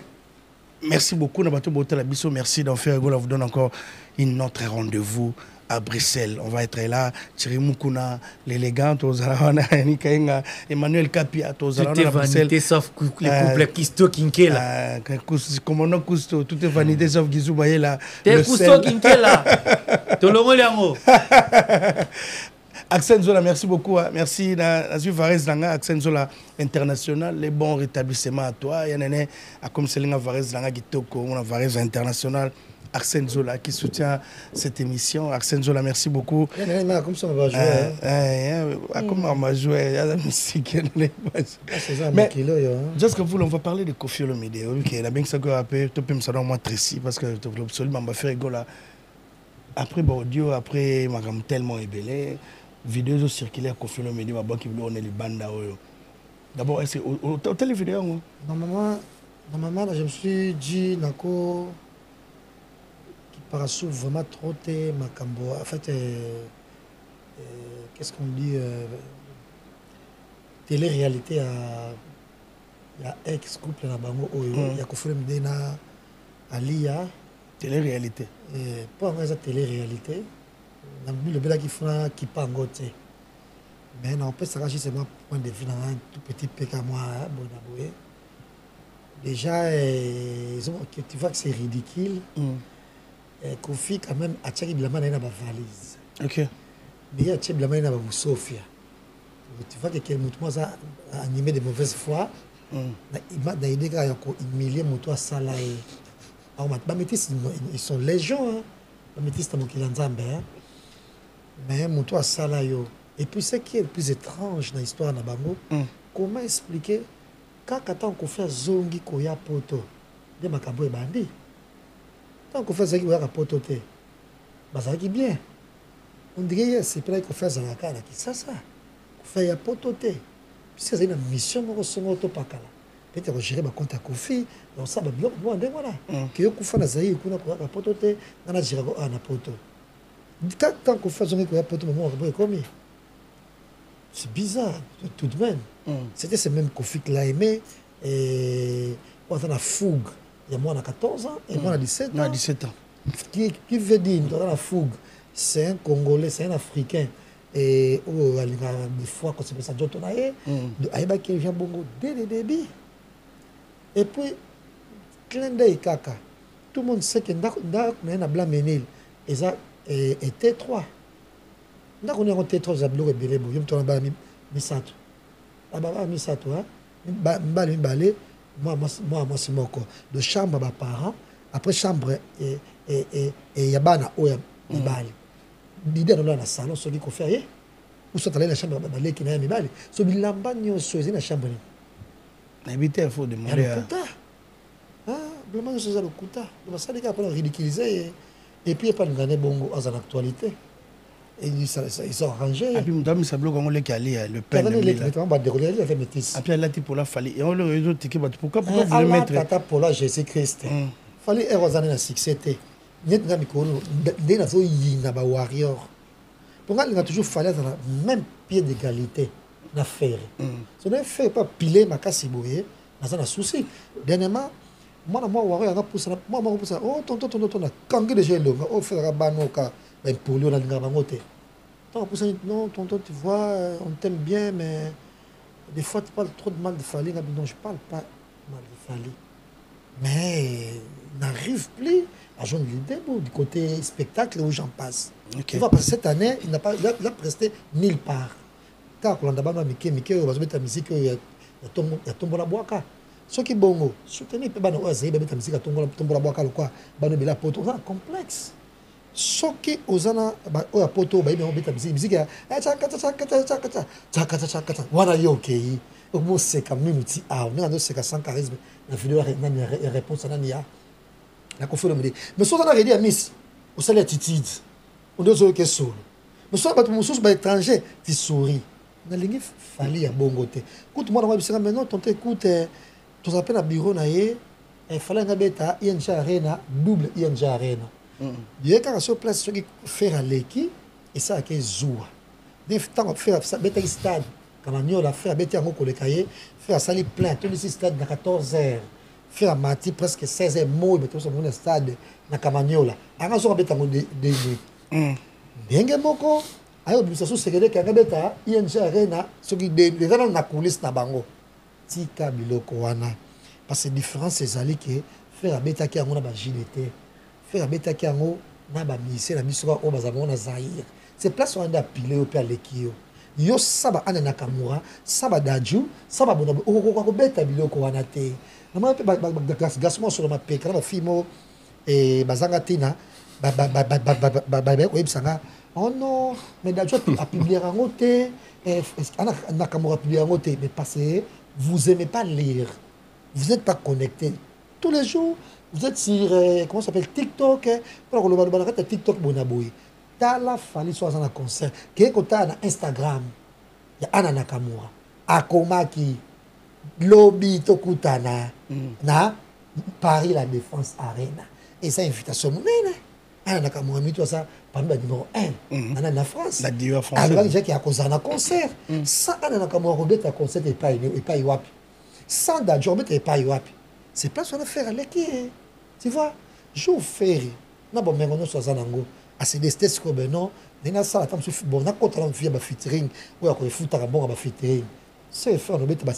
merci beaucoup. Bateau Botel à Bissou. Merci d'en faire. On vous donne encore une autre rendez-vous à Bruxelles. On va être là. Thierry Moukouna, l'élégant, Emmanuel Capia, tout est vanité sauf les couples Kisto Kinkela. Commandant Cousteau, tout est vanité sauf Gizou Bayela. T'es Cousteau Kinkela. Tout le monde est en haut. Axel Zola, merci beaucoup. Merci Nazui Varese Langa, Axel Zola International. Les bons rétablissements à toi. Il y en a comme Selinga Varese Langa Gitoko, on a Varese International. Arsène Zola qui soutient cette émission. Arsène Zola, merci beaucoup. Comme ça, on va jouer. Comme on va jouer, il y a la musique. Mais, juste que vous, on va parler de Kofi Olomide. Il y a bien que ça que après, tu peux me savoir moi Tracy parce que absolument, on va faire rigoler. Après, audio, après, je suis tellement ébélé. Vidéo circulaire Kofi Olomide, ma banque qui veut on est les bandes. D'abord, est-ce que au télévidéo? Normalement, je me suis dit, Nako. Parasou vraiment trop Makambo. En fait, qu'est-ce qu'on dit télé-réalité à ex-couple na bango oyo ya kofule mdena alia télé-réalité pas nga za télé-réalité na le bela qui fera qui pas ngote mais non peut ça c'est mon point de vue dans un tout petit peu comme moi déjà tu vois que c'est ridicule. Kofi quand même a tiré de la main dans ma valise. Ok. Mais il a tiré de la main dans ma Sophia. Tu vois que quel mouvement a animé de mauvaise foi. Il m'a aidé à humilier mon toit salaire. Alors, ils sont légions. Les métis sont mais mon toit salaire. Et puis, ce qui est le plus étrange dans l'histoire de Bango, comment expliquer quand on fait zongi koya poto, de makabo et bandi. Tant qu'on fait zongi koya poto te, bah ça qui bien. On dirait c'est pour qu'on fait zalaka là qui ça. On fait ya poto te. Puis c'est une mission nous recevons auto pakala. Peut-être gérer ma compte à Kofi, on ça ba bloc moi voilà. Que yo kufa na zaï kuna koya poto te, na gérer ko na poto. Tant qu'on fait zongi koya poto moi on va comme c'est bizarre, tout de même. C'était ce même Kofi qui l'a aimé. Et on a la fougue. Il y a moi, on a 14 ans et moi, on a 17 ans. Non, 17 ans. Qui veut dire, on a la fougue. C'est un Congolais, c'est un Africain. Et il y a des fois, quand c'est pour ça, on a de Aïba qui vient bongo dès le début. Et puis, clin d'œil, caca. Tout le monde sait que dans blanc menil, et ça était T3. Nous avons un T3, nous avons un T3, nous avons un Misato. Moi, c'est mon corps. De chambre à parents, après chambre, et yabana, oya, mibali. L'idée de la salon, celui qu'on fait, ou soit allé la chambre, balé qui n'a mibali. So, bilamba, nous sommes la chambre. Habiter, il faut demander. Ah, vraiment, c'est ça le kuta. Donc, ça, les gars, pour ridiculiser. Et puis, il n'y a pas de gagner bongo en actualité. Et ils sont arrangés. Et puis, nous sommes bloqués qui allait le père. Et puis, là, pour la fallait. Et on le réseau, pourquoi vous le mettre Tata pour la Jésus-Christ. Fallait erroser la succès. Nous avons warrior. Pour moi, il a toujours fallu dans le même pied d'égalité. Na faire. Si on ne fait pas piler ma casse bouée, on a un souci. Dernièrement, moi, warrior, moi, oh, tonton, quand il y a des gens, on fait un banoka. Ben pour lui on a non tonton tu vois on t'aime bien mais des fois tu parles trop de mal de Fally. Non je parle pas mal de Fally mais n'arrive plus à joindre l'idée du côté spectacle où j'en passe. Tu vois parce que cette année il n'a presté nulle part car quand on a bana Mickey on va mettre la musique il y a tombo la boaka ce qui bongo soutenir peut bana oaser mettre la musique à tombo la boaka quoi bana bela poto ça complexe. Ce qui osana oya poto ba ibe obeta musique ya chaka wana yoke omo seka minuti a on a seka sans charisme la vidéo na réponse na nia la conférence me dit mais so na redi a miss au salaire attitude on doit zo ke solo mais so ba mususu ba étranger ti souris na lingi Fally ya bongo te écoute moi na bisika mais non tonte écoute tu appelles à bureau na ye Fally na beta ING Arena double ING Arena. Il y a sur place ceux qui faire à l'équipe et ça a été zoua. Des temps faire ça bête stade quand on a fait bête en ko le cahier faire salir plein tout le stade à 14h faire mati presque 16h mois mais tout ça mon stade na Kamanyola anga so bête en de bien moko ayo bisa so secrétaire kanga beta ING Arena ceux qui des gens na coulisse na bango tika biloko wana parce que différence c'est ali que faire bête qui ngona ba JDT faire beta qui ango na ba mise na miso o bazamo na Zaïre c'est place on a pilé au père lekio yo saba ana Nakamura saba daju saba bona ko beta biloko wana te na ma pe gasmo sur ma pe kana fimo et bazanga tina ba ko ibsanga oh non mais daju a publié en te ana Nakamura publié en te mais parce que vous aimez pas lire vous n'êtes pas connecté tous les jours. Vous êtes sur, comment ça s'appelle, TikTok. Pour le TikTok, bonaboui. T'as la Fally soit dans un concert. Qui est côté na Instagram. Il y a Anna Nakamura. Akomaki. Lobby Tokutana. Na Paris La Défense Arena. Et ça, invitation. Anna Nakamura, mis toi ça, parmi le numéro 1. Anna na France. La diva française. Alors, il y a qui a causé un concert. Ça, Anna Nakamura, Robert, un concert et pas Iwapi. Sans date, Robert et pas Iwapi. C'est pas ce qu'on a fait à l'équipe. Tu vois, je fais. Na bon mais on soit zanango. À ces destes comme non, n'a ça attends bon na contre on fait ba featuring ou ya ko futa ka bon ba featuring. C'est faire no bête ba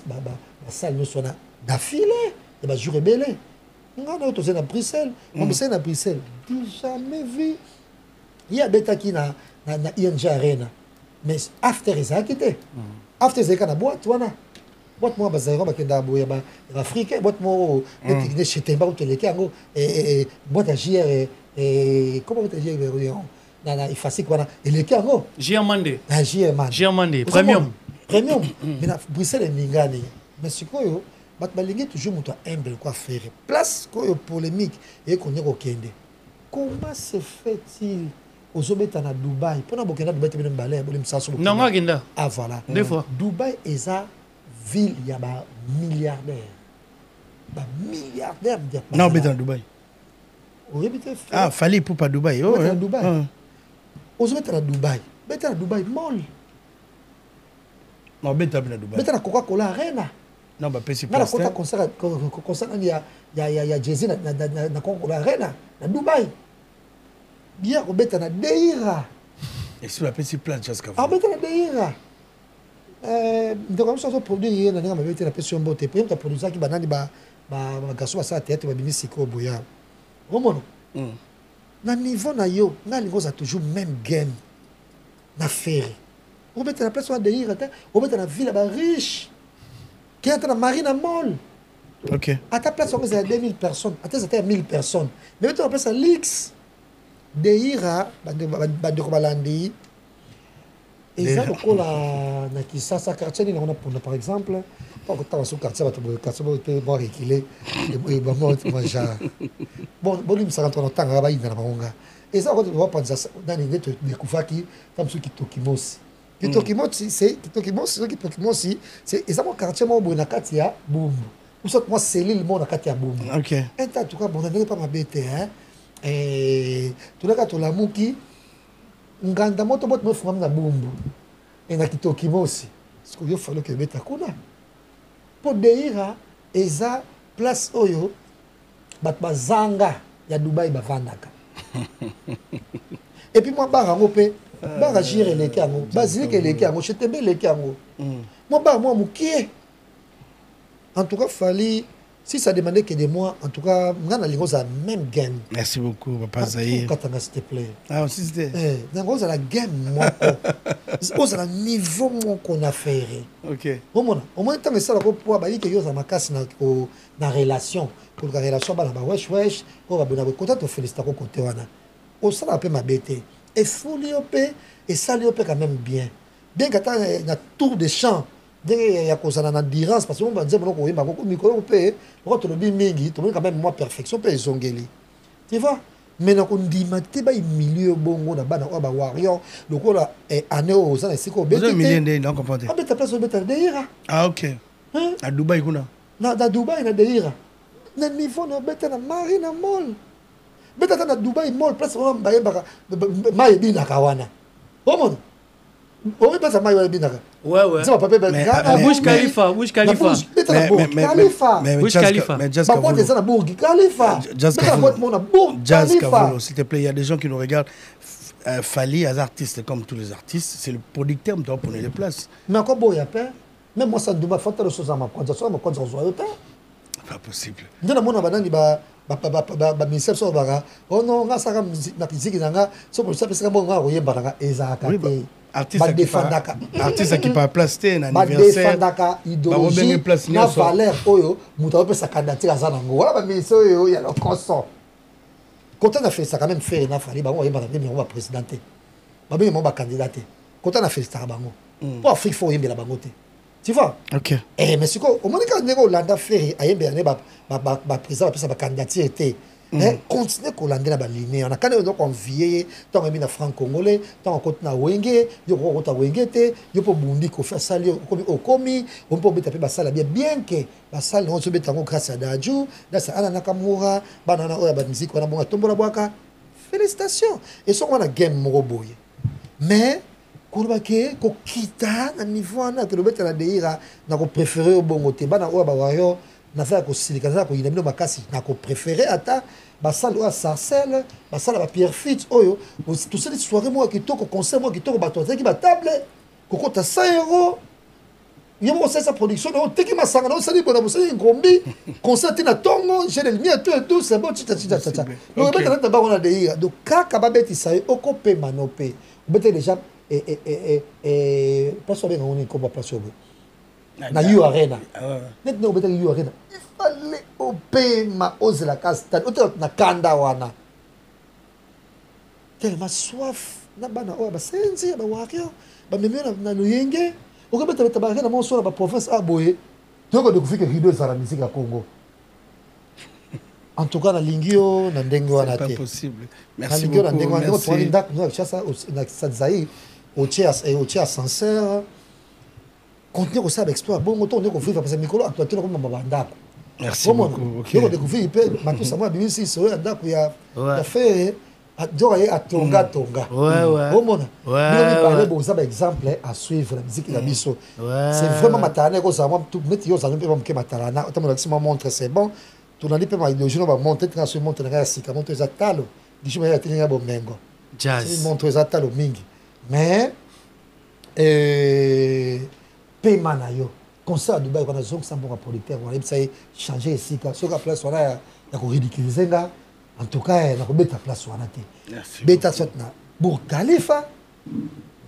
salle no sona d'affilée et ba jour belé. On a à Bruxelles. On est à Bruxelles. Jamais vu. Il y a des qui na ING Arena. Mais after ils ont quitté. After ils ont boîte, voilà. Boîte moi bazaro bakenda boya ba africain boîte moi des chez Temba ou Telekango et boîte à JR et comment boîte à JR na ifasi quoi et les Kango Giamande. Ah Giamande premium. Premium. Mais na Bruxelles ngani. Mais c'est quoi yo? Bat balingi toujours muto humble quoi faire. Place quoi polémique et qu'on y okende. Comment se fait-il Ozobeta na Dubaï? Pour na bokenda Dubaï te bena balé bolim sa so. Non ngenda. Ah voilà. Deux fois. Dubaï est a ville, il y a des milliardaires. Des milliardaires. Non, mais dans Dubaï. Ah, fallait pour pas Dubaï. Oh, à Dubaï. Aux mettre à Dubaï. Mettre à Dubaï, molle. Non, mettre à Dubaï. Mettre à Coca-Cola Arena. Non, bah, c'est pas. Non, concert, il y a Jay-Z dans Coca-Cola Arena. À Dubaï. Bien, on met à Deira. Et si on appelle ces places, jusqu'à vous. Ah, mettre à Deira. Donc, on produit un an, mais la pression beauté. Puis, on a produit ça qui banane, garçon à sa tête, va venir sicro boya. Au moins, na niveau na yo, na niveau a toujours même game. Na ferry. On met la place à derrière, on met la ville riche. Qui est en marine molle. Ok. À ta place, on est à 2000 personnes. À ta place, à 1000 personnes. Mais maintenant, on place à l'X. Derrière, bande balandi. Et ça, pourquoi la Kisasa quartier, on a par exemple, pas que dans ce quartier, on peut voir qu'il est, et bon, il me semble que temps à il et ça, on va penser dans les lettres de Koufaki, comme ceux qui Tokimos. Qui Tokimos, c'est exactement quartier, moi, on a Katia, boum. Ou ça, moi, c'est l'île, moi, on a Katia, boum. Ok. En tout cas, bon, on n'a pas ma bête, hein. Et tout le cas, tu l'as mouki. Nganda moto bot mo fumam na bumbu e na kitoki mosi siko yo falo ke beta kuna po deira eza place oyo bat bazanga ya Dubaï bavandaka et puis moi bara ngope bara jire leke yango bazilike leke yango chetembe leke yango moi bara moi mukie en tout cas fallait si ça demandait que de moi, en tout cas, on a la même game. Merci beaucoup, Papa Zahir. S'il te plaît. Ah, aussi c'était. On a la game, moi. On a le niveau qu'on a fait. Ok. Au moins, tant que ça, on peut dire que yo ma casse na relation. Pour la relation, bah wesh wesh, on va bien content de féliciter au côté wana. On ça un peu ma bête. Et fou liopé et ça liopé quand même bien. Bien que na tour de champ. Il y a cause d'endurance parce que on va dire que il beaucoup micro peut quand le mingi tout quand même moi perfection peut zongeli tu vois mais on dit maté ba milieu bongo na bana ba warrior donc on a année aux ça c'est quoi bête million non comprendre ah bête place bête derrière ah ok à Dubaï kuna na Dubaï na derrière na niveau na bête na marina mall bête na Dubaï mall place on ba ba bina kawana bon on passe à Maïwa Binaka. Ouais. C'est ma papa. Burj Khalifa. Burj Khalifa. Mais Burj Khalifa. Mais Jazz Kavolo. Jazz Kavolo, s'il te plaît, il y a des gens qui nous regardent. Fali, les artistes, comme tous les artistes, c'est le producteur qui doit prendre les places. Mais encore bon, il y a pas. Même moi, ça ne doit pas faire de choses à ma condition. Pas possible. Nous avons un ministère sur Bara. Oh non, on a ça comme musique. So pour ça, parce que bon, on a rien baraka. Ezaka. Artiste qui pas place un anniversaire. Badefandaka idéologie. Na valeur oyo. Muta peut sa candidature à Zanango. Voilà, mais ministère oyo, il y a le consort. Quand on a fait ça, quand même fait na fali, bah on va présidenter. Bah bien on va candidater. Quand on a fait ça, bah on. Pour Afrique faut yembe la bangote. Tu vois? Ok. Eh, mais c'est quoi? Au moins, quand on a Hollande fait, il président sa candidature était. Continuer qu'on l'a dans la ligne. On a quand même donc envié, tant qu'on est franc-congolais, tant qu'on est Wenge, yo ko ta Wenge te, yo po bundi ko faire ça au commis, on peut taper basala bien que basala on se met en grâce à Dadju, là ça ana Nakamura, banana oya ba musique on a bon tombola boaka. Félicitations. Et ça on a game moroboy. Mais Kourubake, ko kita na niveau na que le bête na deira na ko préférer au bon côté bana oya ba wayo na faire ko silikaza ko inamino makasi na ko préférer ata basala oya sarcelle basala ba pierre fit oyo tout ça soirée moi qui toko concert moi qui toko bato qui ba table ko kota 100 €. Il y a sa production, on teki masanga, on s'est dit bon, on s'est dit ngombi, concert na tongo, j'ai le mien tout, c'est bon, tita. Donc on a des donc kaka babeti ça, oko pe manope. Vous mettez déjà pas sur on est comme pas sur na You Arena. Maintenant on mettez You Arena. Il fallait au pe ma ose la castane, na kanda wana. Tellement soif, na bana o ba senzi ba wakia, ba memena na luyenge. On peut mettre la main sur la province à Boye. Tu as découvert que Rido est la musique à Congo. En tout cas, dans l'ingio, dans l'ingio, c'est pas possible. Merci beaucoup. Merci. Au Tchèque sincère. Continuer aussi avec exploit. Bon, on a découvert parce que Nicolas a été comme Mabanda. Merci beaucoup. On a découvert que Matou Samoa Bimisi serait a fait à Tonga. Bon exemple à suivre la musique de la biso. C'est vraiment matalana que ça moi tout mettre yo ça ne peut pas me matalana. Autant me montre c'est bon. Tu n'as pas mal de gens va monter quand se montre la sika monter za talo. Dis moi ya tenir bon mengo. Jazz. Montre za talo mingi. Mais paiement na yo. Concert à Dubaï quand on a ça bon producteur on a changer ici sur la place on a ya ko ridiculiser nga. En tout cas, on a beta place wana te. Beta sot na Burj Khalifa,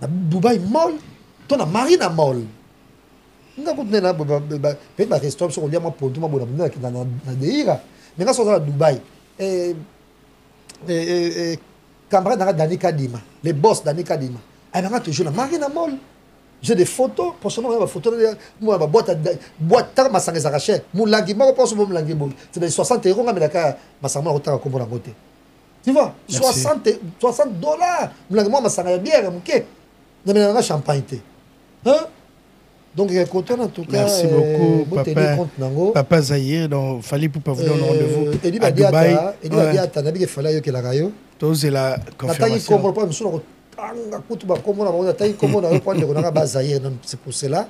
na Dubai Mall, to na Marina Mall. Nga kutne na peut ba restaurant sur dia moi pour tout moi bona na deira. Mais quand on à Dubaï camarade na Dani Kadima, les boss Dani Kadima. Elle va toujours na Marina Mall. J'ai des photos, prochainement, il y a des photos, moi, ma boîte, ma sangue est arrachée. Mon langue, moi, je pense que mon langue, c'est des 60 €, mais la ma sangue, on a comme on a voté. Tu vois, 60 $, mon langue, moi, ma sangue est bien, ok. Mais on a champagne. Hein? Donc, en tout cas, merci beaucoup, Papa Zahir. Donc, fallait pour pas vous donner rendez-vous à Dubaï. Il y a des fallait que la rayo. Tous la confirmation. C'est pour cela.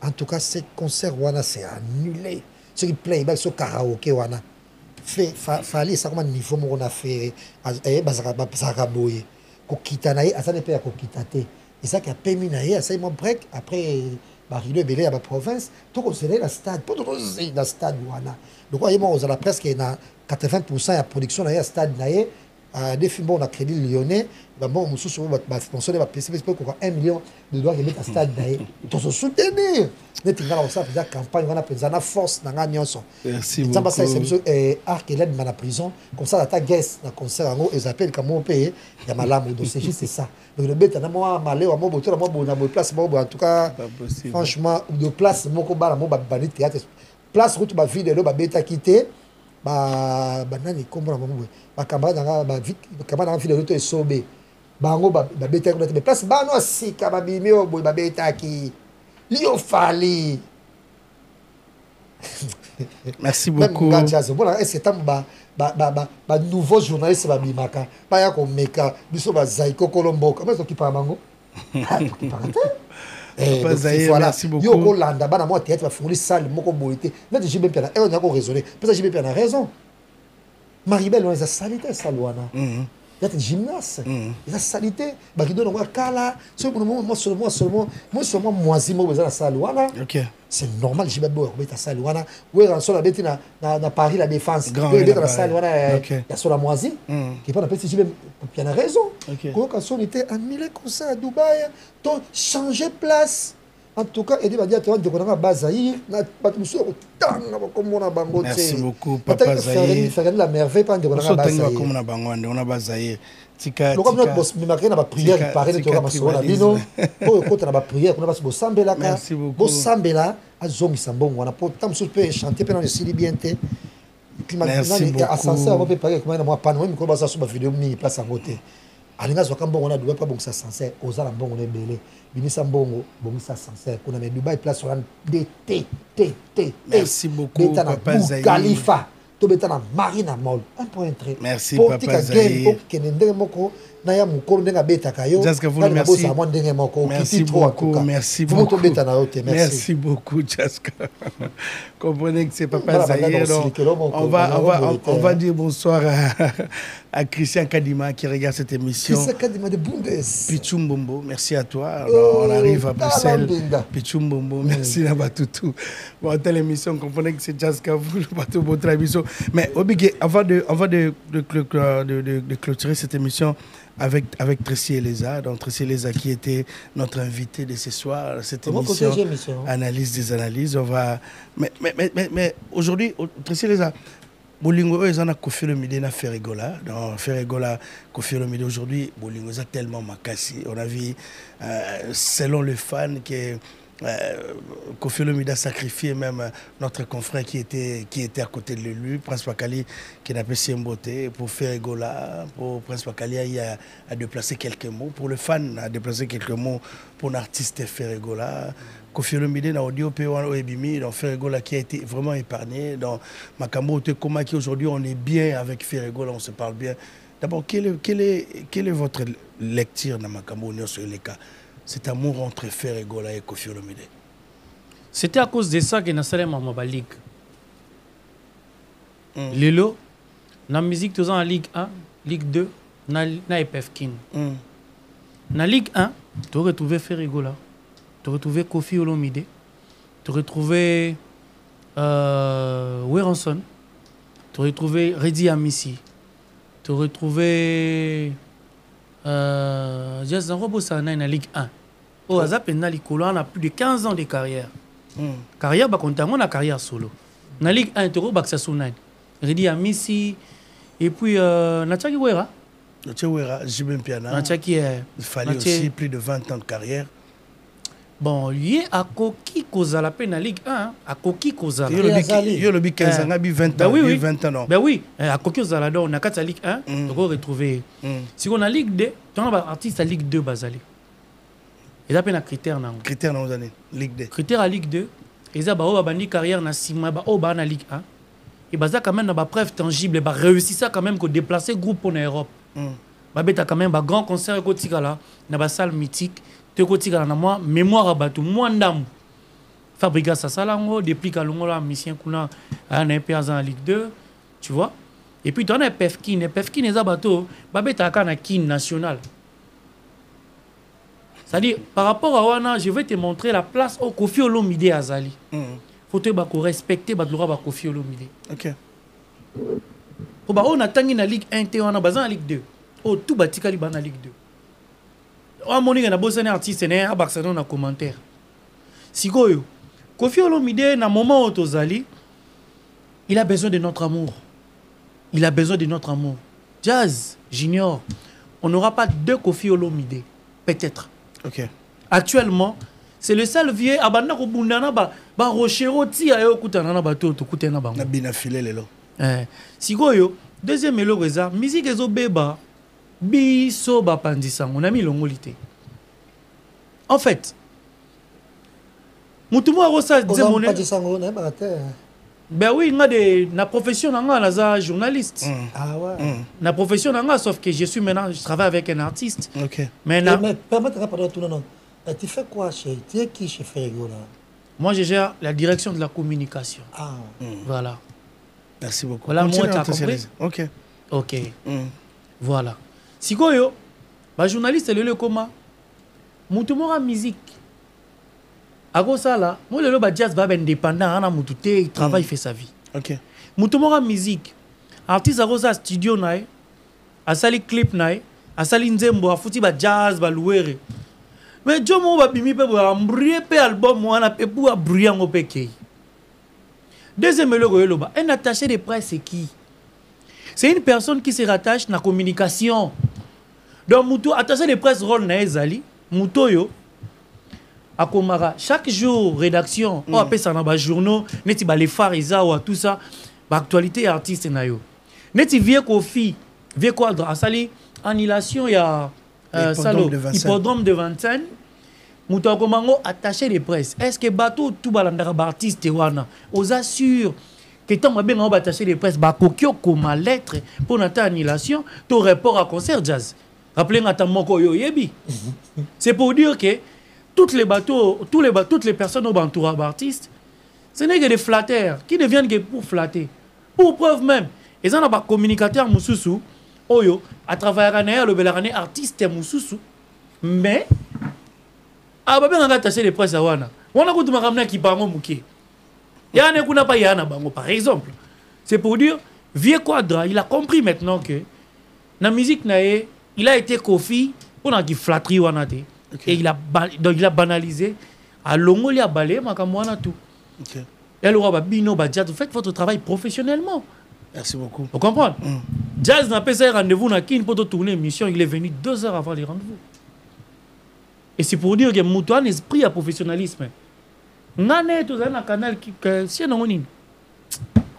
En tout cas, ce concert, c'est annulé. Ce qui plaît, c'est karaoké. Fallait ça comme un niveau qu'on a fait. Et ça qui a permis de mon break après Barilo et Belé à la province. Tout considéré la stade. Pour tout le stade. Donc, on a presque 80% de la production dans le stade. Des films, on a crédit lyonnais. Bon, on sponsor de la PCP pour 1 million de dollars qui mettent à stade. Pour se soutenir. Nous avons fait la campagne, on a pris la force dans la nyonso. Merci beaucoup. C'est Arc et l'aide dans la prison. Comme ça, la guest, dans le concert, ils appellent comme on paye. Il y a malade, c'est juste ça. Donc le bête, on a moi, malé, on a moi, place, en tout cas, franchement, de place, mon combat, mon banni théâtre. Place, route, ma vie, le bête a quitté. Banani, comment ma camarade, ma camarade, fille de l'auto est sauvée. Bango, bête, mais place, bano, si, kababimi, ma bête a qui. Liofali. Merci beaucoup. Est-ce que tu nouveau journaliste babimaka ba ya ko meka biso ba Zaiko Colombo comment est-ce qu'il parle mango merci beaucoup. Yo ko landa bana mo théâtre ba fungoli salle moko boité mais j'ai bien na on a ko raisonner parce que j'ai bien raison Maribel on les a salité salwana il y a des gymnastes, il y a salité, il y a kala, moi seulement moisi moi besoin de ça louana. C'est normal j'ai besoin de ça louana. Ouais dans la bête na Paris la défense. Il y a la salle louana, il y a sur la moisi. Qui pas peut-être j'ai bien raison. Quand on était annulé comme ça à Dubaï, donc changer place. En tout cas, il va dire que tu as Bazaïr, merci beaucoup, Papa Zahir. Faire la merveille pas de Bazaïr. Prière pareil de la bino. Quand on a prière, on a pas sambela. Merci beaucoup. Bo sambela a zongi sambon. On a pas tant sur peut chanter pendant le silibienté. Merci beaucoup. Ascenseur, on peut parler comme moi pas même comme ça sur ma vidéo ni place à côté. Alinga zo kambo on a doué pas bon ça sincère ozala bon on est belé binisa mbongo bomisa sincère kuna me Dubai place on t merci beaucoup Papa Zahir Khalifa to betana Marina Mall un point très merci Papa Zahir kenende moko naya mukolo ndenga beta kayo. Jaska, vous merci. Merci beaucoup. Merci beaucoup. Merci beaucoup, Jaska. Comprenez que c'est Papa Zahir. On va dire bonsoir à Christian Kadima qui regarde cette émission. Christian Kadima de Bundes. Pichum Bombo, merci à toi. Alors, on arrive à Bruxelles. Pichum Bombo, merci Nabatoutou. Bon, telle émission, comprenez que c'est Jaska, vous, le bateau, votre émission. Mais Obigé, avant de clôturer cette émission avec Tracy Eleza, donc Tracy Eleza qui était notre invité de ce soir, cette émission, analyse des analyses. On va... Mais aujourd'hui, Tracy Eleza, Bolingo, ils ont Kofi Olomide na Ferregola. Dans Ferregola, Kofi Olomide aujourd'hui, Bolingo a tellement macassi. On a vu, selon les fans, que Kofi Olomide a sacrifié même notre confrère qui était à côté de l'élu, Prince Wakali, qui n'a pas si beauté pour Ferregola, pour Prince Wakali a déplacé quelques mots, pour le fan a déplacé quelques mots pour l'artiste Ferregola. Kofi Olomide na audio P1 Ebimi, dans Ferregola qui a été vraiment épargné, dans Makambo Tekoma qui aujourd'hui on est bien avec Ferregola, on se parle bien. D'abord, quelle est votre lecture dans Makambo sur les cas? Cet amour entre Ferregola et Kofi Olomide. C'était à cause de ça que nous avons fait la Ligue. Lelo, dans la musique, nous avons la Ligue 1, Ligue 2, na EPFKIN. Dans la Ligue 1, tu as retrouvé Ferregola, tu as retrouvé Kofi Olomide, tu as retrouvé Werenson, tu as retrouvé Redi Amissi, tu as retrouvé Jazz Robo Sana dans la Ligue 1. Oh, Azap na Likolo, on a plus de 15 ans de carrière. Carrière, bah, quand on a carrière solo. Dans la Ligue 1, tu as Baksa Sunay. Redi Amissi. Et puis, Natchaki Wera. Natchaki Wera, Jibin Piana. Natchaki est. Il fallait aussi plus de 20 ans de carrière. Bon, lié à Koki Kozala, dans la Ligue 1, à Koki Kozala. Il y a le 15 ans, 20 ans. Oui, 20 ans, non. Ben oui, à Koki Kozala, on a 4 à Ligue 1, on va retrouver. Si on a Ligue 2, tu as un artiste à Ligue 2, Bazali. Ils appellent un critère. Critère dans l'année, Ligue 2. Critère à Ligue 2, ils ont une carrière dans 6 mois, dans Ligue 1. Et ça, quand même, preuve tangible, réussi ça quand même, que déplacer le groupe en Europe. Tu as quand même un grand concert dans la salle mythique. Tu as une mémoire à battre, moins d'âme. Fabrica Sassalango, depuis que la mission qu'on a un peu en Ligue 2, tu vois. Et puis tu as un PFKIN, et PFKIN est un bateau, tu as un kin national. C'est-à-dire, par rapport à Wana, je vais te montrer la place au Kofi Olomide Azali. Faut te respecter le Kofi Olomide. Ok. On a tangi na Ligue 1, on a besoin de Ligue 2. Oh, tout batika li na Ligue 2. On moni na bossa na artiste na Barcelone na commentaire. Sikoyo, Kofi Olomide na moment où tozali, il a besoin de notre amour. Il a besoin de notre amour. Jazz, Junior, on n'aura pas deux Kofi Olomide, peut-être. Ok. Actuellement, c'est le seul vieux abanda ko bundana ba rochero ti ayo kutana na bato to kutena bango. Na bina filé lelo. Sikoyo, deuxième elo reza, musique ezo beba biso ba pandisa, on a mis longolité. En fait, mutumo arosa demone. Ben oui, na profession na journaliste. Ah ouais. Na profession sauf que je suis maintenant, je travaille avec un artiste. Ok. Mais permettez-moi pas de tout non. Tu fais quoi chez tu es qui chez Ferregola? Moi je gère la direction de la communication. Ah. Voilà. Merci beaucoup. Voilà, moi tu as compris. Ok. Ok. Voilà. Sikoyo, ba journaliste le comment? Mutumora musique. Ako ça là, moi le ba jazz va indépendant, ana mutute, il travaille, fait sa vie. OK. Mutumora musique. Artiste ako ça studio nae, asali clip nae, asali nzembo afuti ba jazz ba louere. Mais jomo ba bimi pe ba mbrie pe album wana pe pour briller ngo peke. Deuxième le ba, un attaché de presse c'est qui? C'est une personne qui se rattache à la communication. Donc mutu attaché de presse rôle na ezali, mutoyo akomara chaque jour rédaction on appelle ça dans ba journaux neti ba les phares ou tout ça ba actualité artiste na yo neti vie Kofi vie quadre asali annulation ya salo hippodrome de Vincennes muto akomango attaché de presse est-ce que bateau tout balandaka ba artiste wana aux assure que tant ba ben attaché de presse ba kokyo comme lettre pour nata annulation to report à concert jazz Rappelez Natamoko Yoyebi. C'est pour dire que toutes les toutes les personnes au entourage d'artistes, ce n'est que des flatteurs qui ne viennent que pour flatter. Pour preuve même, ils ont un communicateur Moussoussou, Oyo, à travers le Belarane artiste Moussoussou, mais, ah, bah, on a attaché les presses à Wana. On a goûté ma qui parle mouké. Il y a un coup n'a pas Yana Bango, par exemple. C'est pour dire, Vieux Quadra, il a compris maintenant que la musique, il a été Kofi, on a dit flatterie Wana. Et il a banalisé. À l'ongo, il a balayé, ma kamwana tout. Et alors, faites votre travail professionnellement. Merci beaucoup. Vous comprenez? Jazz n'a pas fait rendez-vous dans Kin pour tourner l'émission. Il est venu 2 heures avant les rendez-vous. Et c'est pour dire que Moutou a un esprit à professionnalisme. Nous avons un canal qui est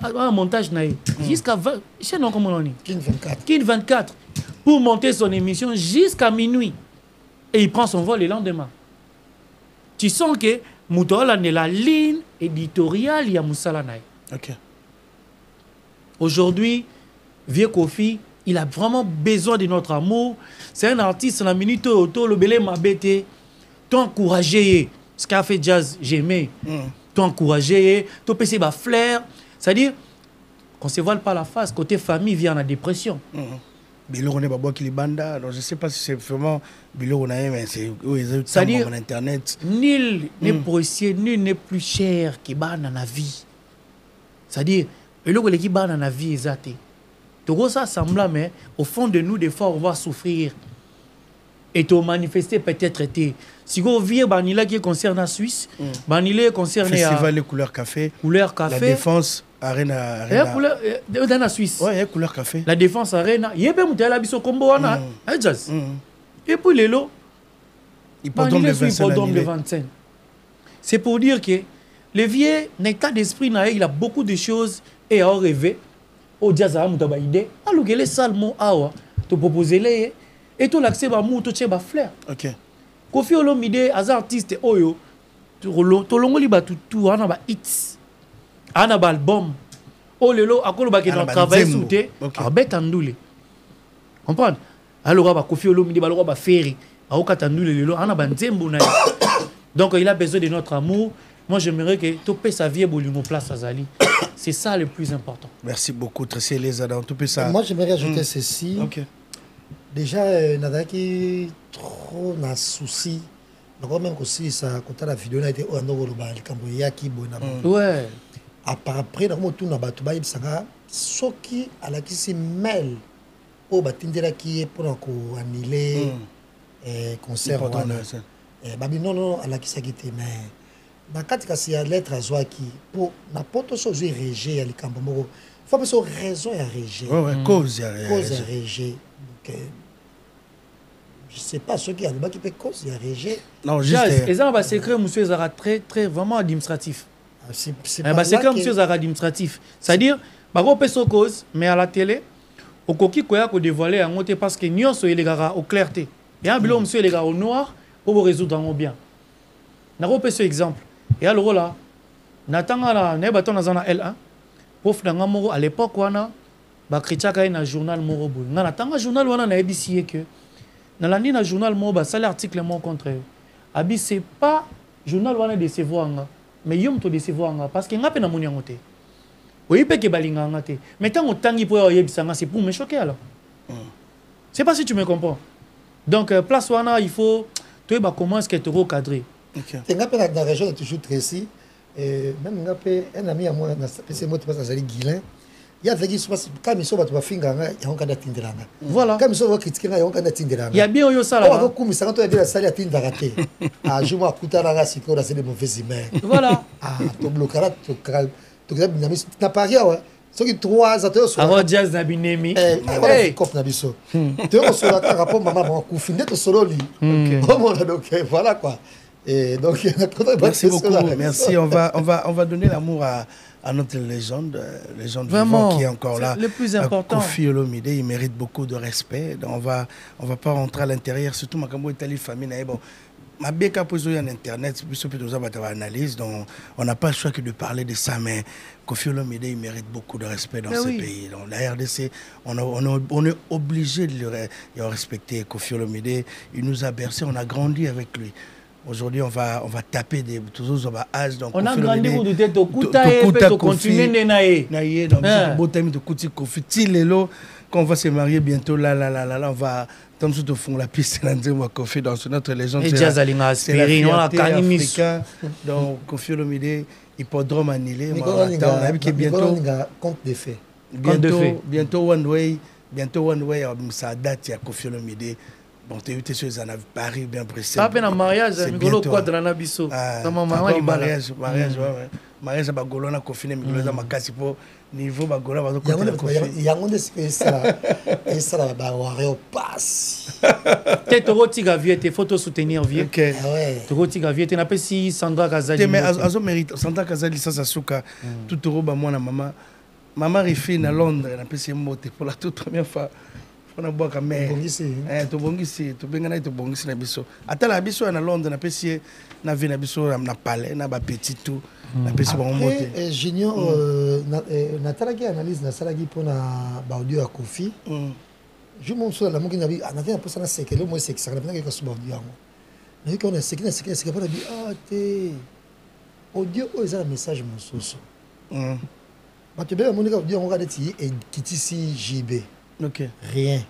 un montage jusqu'à 20. Kin 24. Kin 24. Pour monter son émission jusqu'à minuit. Et il prend son vol le lendemain. Tu sens que Moutou a la ligne éditoriale ya Moussala Naï. Ok. Aujourd'hui, Vieux Kofi, il a vraiment besoin de notre amour. C'est un artiste, la minute auto, le belé m'a bêté. T'as encouragé. Ce qu'a fait Jazz, j'ai aimé. T'as encouragé. T'as passé ma flair. C'est-à-dire, qu'on ne se voile pas la face. Côté famille, vient la dépression. Bilo on est babo qui banda, donc je sais pas si c'est vraiment Bilo on a mais c'est c'est-à-dire internet. Nul n'est précieux, nul n'est plus cher que ban dans la vie. C'est-à-dire le qui ban dans la vie exacte. Tout ça semble mais au fond de nous des fois on va souffrir. Et te manifester peut-être été. Si vous vivez banila qui concerne la Suisse, banila concerne Festival les couleurs café. Couleur café. La Défense Arena. Couleur dans la Suisse. Ouais, il y a couleur café. La Défense Arena, il y a bien la biso combo wana, Jazz. Et puis les lots hippodrome de 25. C'est pour dire que le vieux état d'esprit il a beaucoup de choses et a rêvé au Jazz a mutaba idée. Alors que les salmons awa te proposer les et tout l'accès ba mou to tcheba flair. OK. Kofi Olomide as artiste oyo to longo li ba tout ana ba hits. Ana ba album. Oh lelo akolo ba ke dans travail souté abet andoule. Comprendre? Alors ba Kofi Olomide ba lo ba ferry. Aokata ndoule lelo ana ba nzembo na. Donc il a besoin de notre amour. Moi j'aimerais que topé sa vie bolingo place Azali. C'est ça le plus important. Merci beaucoup Tracy les Adam topé ça. Moi j'aimerais ajouter ceci. OK. Déjà, nada qui trop na souci. Donc même aussi ça quand la vidéo a été au Andoroba le Camboya qui bona. Ouais. Après dans tout na batu ba ibsanga soki ala qui se mêle au batindela qui est pour ko annuler concert wana. Babi non ala qui s'agite mais na katika si ya lettre azwa qui pour na poto chose réger ya likambo moko. Faut pas so raison ya réger. Ouais cause ya réger. Je ne sais pas ce qui a le qui peut cause, il y a régie. Non, juste. Et ça, c'est secret, monsieur Zara, très, vraiment administratif. C'est secret, monsieur Zara, administratif. C'est-à-dire, on peut se cause, mais à la télé, au coquille, qu'on a dévoilé, parce que nous sommes les gars au clarté. Et un billet, monsieur les gars au noir, pour vous résoudre en bien. Nous avons ce exemple. Et alors là, nous avons L1, pour faire à l'époque, on a un journal moro boule. Na tanga journal wana na ebisi que na landi na journal mo ba sale article mo contre abi c'est pas journal wana décevoir nga mais yom to décevoir nga parce que nga pe na moni ngote oui pe ke balinga nga te mais tant otangi po yebisa nga c'est pour me choquer alors c'est pas si tu me comprends donc place wana il faut toi ba comment est-ce que tu recadrer OK nga pe na région toujours Tracy même nga pe un ami à moi na PC mo te passe à Guilin. Il y a des gens qui quand ils sont battus finga il y a encore tinderanga. Voilà. Quand ils sont critiquer il y a encore tinderanga. Il y a bien yo ça là. On va comme ça quand on a la salle à tindaraté. Ah je moi kutaranga siko là c'est des mauvaises images. Voilà. Ah to blocara to binami na paria ouais. Ce qui 3 ateliers sur avant Jazz na binemi. Hey, cop na biso. Tu on sur la rapport maman ku finde to solo li. OK. Donc voilà quoi. Et donc merci beaucoup. Merci, on va donner l'amour à notre légende vivante qui est encore là. Le plus important. Kofi Olomide, il mérite beaucoup de respect. Donc on va pas rentrer à l'intérieur, surtout Makambo Italie famille. Bon, Ma bien qu'à poser en internet, plus peut nous avoir analyse, donc on n'a pas le choix que de parler de ça, mais Koffi Olomide, il mérite beaucoup de respect dans ce pays. Donc la RDC, on est obligé de le respecter. Koffi Olomide, il nous a bercé, on a grandi avec lui. Aujourd'hui, on va taper des toujours on va âge donc on a grandi pour douter de Kouta et de continuer de naïe. Donc beau time de Kouti Koffi Tilelo quand on va se marier bientôt là on va comme tout au fond la piste là Koffi dans notre légende et jazz alinga aspiré on a canimis donc Koffi Olomide hippodrome annulé on a vu que bientôt compte des faits bientôt one way ça date ya Koffi Olomide. Bon, tu as eu tes choses en Paris, bien précis. Ça fait un mariage, Migolo Quadrana Bisso. Mariage, mariage à Bagolo, on a confiné, mais on a cassé pour niveau Bagolo, on a confiné. Il y a un espèce ça, et ça va avoir passe. Peut-être Rotiga Vieux, tes photos soutenir Vieux. Ok. Rotiga Vieux, tu n'as pas si Sandra Kazali. Mais Azo mérite, Sandra Kazali, ça souka. Tout au roba, moi, maman. Maman refine à Londres, elle a passé un mot pour la toute première fois. On a boire comme to bongisi to bengana to bongisi na biso atala biso na Londres na pesi na vie na biso na palais na ba petit tout na pesi ba moté junior na talaki analyse na salaki pona ba audio ya Koffi je mon so la mongi na bi na tena posa na sekelo mo sekisa na pena ka so ba audio yango na ko na sekina pona bi te audio o eza message mosusu ba te be monika audio ngo ka deti et kitisi JB. Okay. Rien.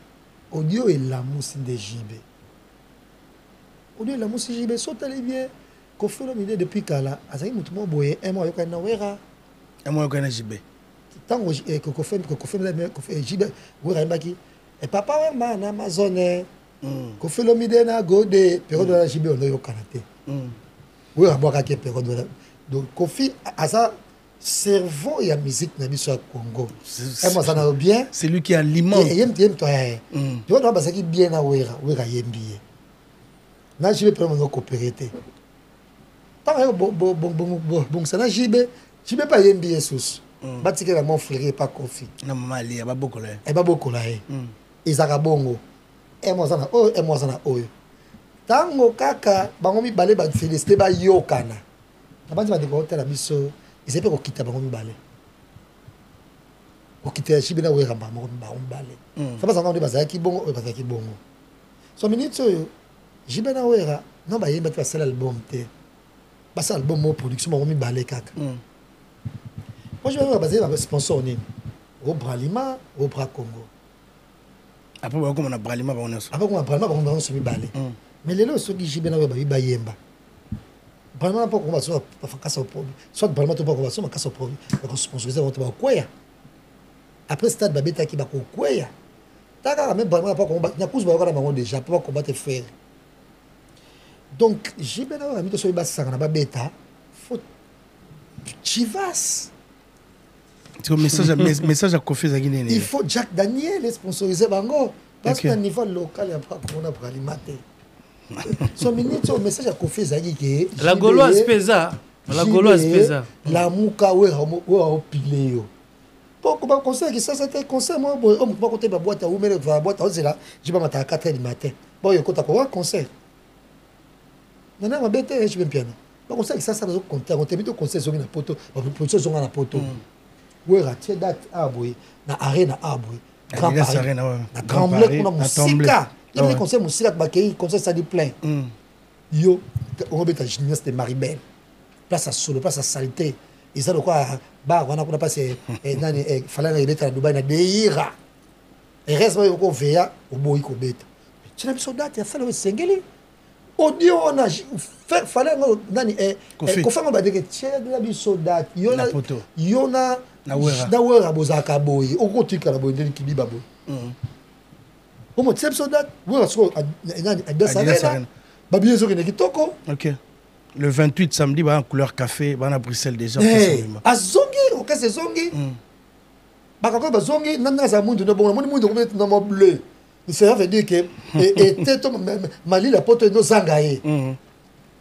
Audio et la mousse de JB. Audio et la mousse de JB, saute les bien. Koffi Olomide depuis Kala, Azaki Moutouma Boye, un mois au Kanawera. Un mois au Kanawera JB. Tant que Koffi JB, Wurambaki. Et papa, man, Amazon, Koffi Olomide na Gode, période de la JB, on a eu au Canada. Wurambaki, période de la. Donc, Koffi, Asa. Cerveau et la musique na biso Congo. Moi ça n'a bien. C'est lui qui alimente. Et toi. Tu vois parce qu'il bien na wera yembi. Na jibe pour nous coopérer. Tant bon ça na jibe pas yembi sous. Batike la mon frère pas Koffi. Na maman ali ba beaucoup là. E ba beaucoup là. Izaka bongo. Et moi ça na oyo. Tango kaka bango mi balé ba féliciter ba yokana. Na bandi ba décorer la biso. Ils ne peuvent pas quitter le balai. Ils quitter le balai. Ils ne peuvent pas quitter le balai. So minute jibe na wera non ba yemba tu album te basa album mo production mo mi balé kaka moi je vais baser sponsor ni au Bralima au Bra Congo après ba comme na Bralima ba on après comme Bralima ba on se mi balé mais les lots so qui jibe na wera ba yemba Bralima pas qu'on va soit Bralima to pas qu'on va soit makasa produit ko sponsoriser on to ba kwea après stade babeta ki ba ko kwea taka même Bralima pas qu'on va na pousse ba ko déjà pas combattre faire. Donc, j'ai bien mis sur le bassin na beta, faut Chivas. C'est un message à Koffi Zagine. Il faut Jack Daniel sponsoriser bango parce qu'à niveau local il y a pas qu'on a pour alimenter. Son minute au message à Koffi Zagine la Gauloise pesa, la muka au pilé yo. Pourquoi pas conseil que ça c'était conseil moi on pas côté ba boîte ou mais va boîte on c'est là, j'ai pas matin à 4h du matin. Bon yo kota quoi conseil. Non, non, mais je vais bien. Donc, on sait que ça va compter. On te met au conseil sur la poto. La production sur la poto. Oui, raté date à Aboui. Na arène à Aboui. Grand Paris. Na Tremblay, on a Moussika. Il y a des conseils Moussika qui conseil ça dit plein. Yo, on va être gymnaste de Maribel. Place à solo, place à saleté. Et ça, de quoi, bah, on a passé. Et il fallait aller à Dubaï, na Deira. Et reste, on va faire au Boï Kobeta. Tu n'as pas de date, il y a fallu le Sengeli. Audio on a fait fallait nani Koffi on va dire que tiens de la bisodat yona na wera bozaka boy okotika la boy ndeli kibiba boy au mo tsep sodat wera so nani adasa ba bien sûr ki toko. OK. Le 28 samedi ba en couleur café ba na Bruxelles déjà azongi o kase zongi ba ka ba zongi nanga za mundu no bon mundu ko mettre dans mon bleu. Ça veut dire que Mali la poto no zangaye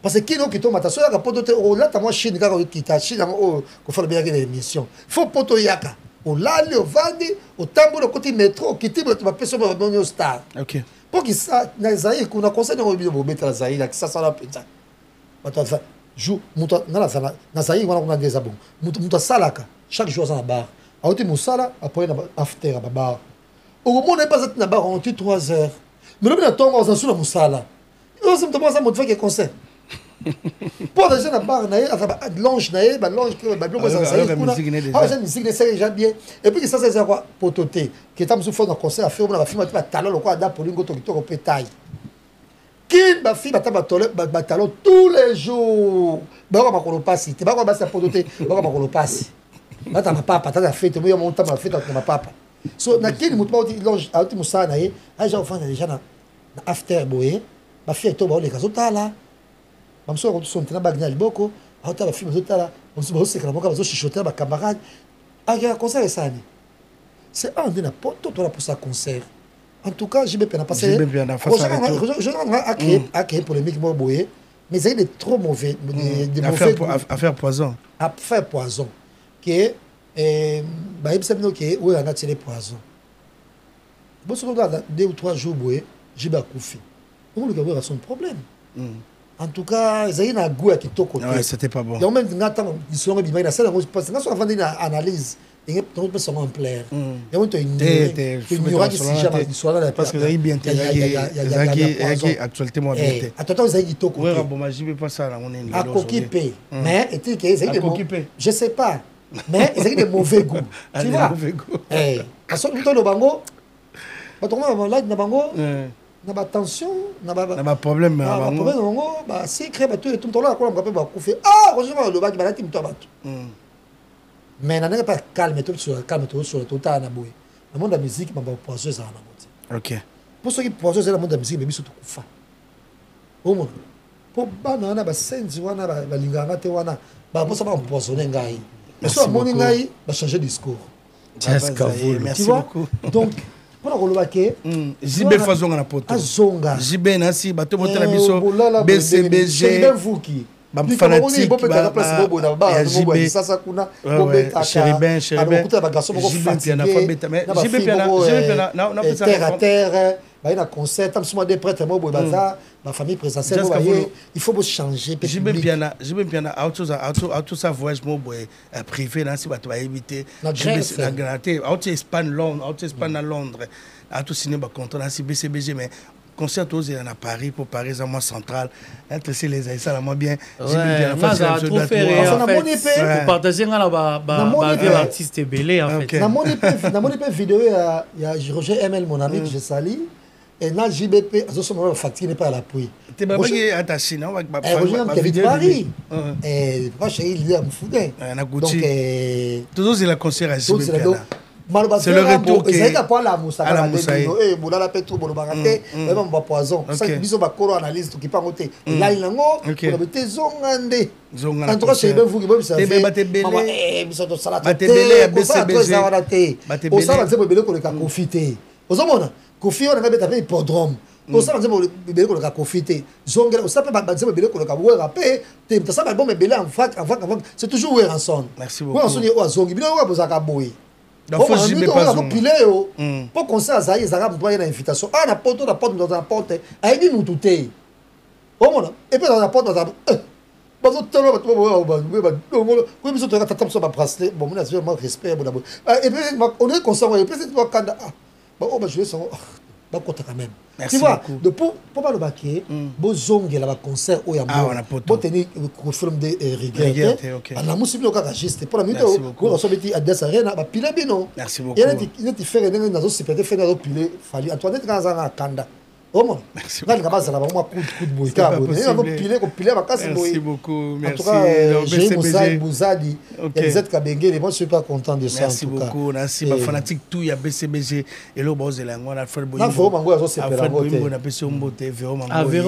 parce que kino kito mata so ya poto te o lata mo Chine ka ko kita Chine o ko fa bien que émission faut poto yaka o lali o vandi o tambo le côté métro kiti ba peso ba no star. OK. Pour que ça, Nazaï, qu'on a conseillé de mettre la Zaï, ça sera pétain. Jour, Nazaï, on a des abons. Mouta salaka, chaque jour, ça bar. A ôté moussala, après, after à bar. Au moment où on n'est pas à bar, on tue 3 heures. Mais le temps, on s'en souvient de moussala. Et on s'est dit, ça m'a fait un conseil. Pour les gens à bar, l'ange, musique déjà bien. Et puis ça c'est quoi pototé qui est sous forme de concert à faire on a film à talon le quoi da pour lingo to pétail. Qui ba fi ba talon tous les jours. Ba ko makolo passe, te ba ko ba sa pototé, ba ko makolo passe. Ba ta papa, ta fête, moi mon ta ma fête avec ma papa. So na kini mutu ba l'ange a uti musana ye, a ja ofana déjà na after boy, ba fi to ba le kazo tala. Mamso ko son tena bagna liboko, a ta ba fi zo tala. On se voit que la banque va se chuchoter à camarade. Ah, il y a un concert et ça. C'est un de n'importe quoi pour ça concert. En tout cas, j'ai bien passé. J'ai bien passé. Je vais créer polémique moi boyer, mais il est trop mauvais. Affaire poison. Affaire poison. Qui est bah il s'appelle que oui on a tiré poison. Bon ce qu'on a 2 ou 3 jours boyer, j'ai bien couffé. On le gars a son problème. En tout cas, il y a un goût qui est côté. Ouais, c'était pas bon. Donc même quand ils sont bien, la seule parce que quand on va faire une analyse, il peut se remplir. Et on te ignorer qui si jamais soit là parce que ça y bien il y a actualité moi bien. Attends, ça y est côté. Ouais, bon, je vais pas ça là, on est à coquipé. Mais était que c'est je sais pas. Mais c'est des mauvais goût. Tu vois? Eh, parce que tout le bango, pas trop là na bango. Na ba tension na ba problème bah si crée ba tout le temps là quoi on va pas couper ah heureusement le bac ba tim to ba mais na pas calme tout sur le total na boy le monde de la musique ba poisson ça na OK pour ceux qui poisson c'est le monde de la musique mais surtout kufa au moins pour banana ba senzi wana ba linganga te wana ba pour ça ba poissonner ngai mais soit mon ngai ba changer discours merci beaucoup donc pour le baquet, JB faisons na poto. Azonga. JB nasi bato botela biso BCBG. C'est vous fanatique terre à terre na concert tam suma des prêtres mo baza ma famille présentielle il faut changer JB piana auto ça voyage mo boy privé na si bato ba éviter JB na granté auto Espagne Londres auto signer ba contrat na BCBG mais concert aux à Paris pour Paris à moi central entre les aïssa la moi bien partager artiste belé en fait na mon vidéo il y a Roger ML mon ami que je salue et na JBP azo son fatigué pas à l'appui tu m'as pas attaché non Roger qui Paris et moi chez il y a me foutait donc toujours il a concert à JBP c'est le retour que c'est pas la moussa et bolala petro bolobakate même ba poison ça biso ba koro analyse tout qui pas côté là il nango pour bete zongande en tout cas c'est bien vous qui ça fait biso to sala batebele BCBG au ça va dire belé ko le confiter ozomona kofi on a beta pe hippodrome au ça va dire belé ko le confiter zongela au ça peut ba dire belé ko le ka wera pe te ça va bon belé en fac c'est toujours wera ensemble merci beaucoup on sonne o zongi bino wa bozaka boy donc faut JB pas pour concert ça ils arabes doit une invitation ah la porte dans la porte ay bi mutu te oh mon et puis dans la porte dans bazo tellement ko biso to tata so ba bracelet bon mon assurément respect bon et puis on est concert et puis c'est toi kanda ah bon je vais ça ba kota quand même tu vois de pour pas le baquet bo zonge la concert o ya bo tenir film de rigueur la musique le cas juste pour la minute ko so beti adresse arena ba pile bino merci beaucoup il est faire dans nazo se peut faire dans pile fali Antoinette Kazanga kanda oh mon merci beaucoup merci Bouzadi vous êtes Kabengele moi je suis pas content de ça merci beaucoup merci ma fanatique tout ya BCBG et le boss de la ngona Alfred Boyimbo na peso mbote Véro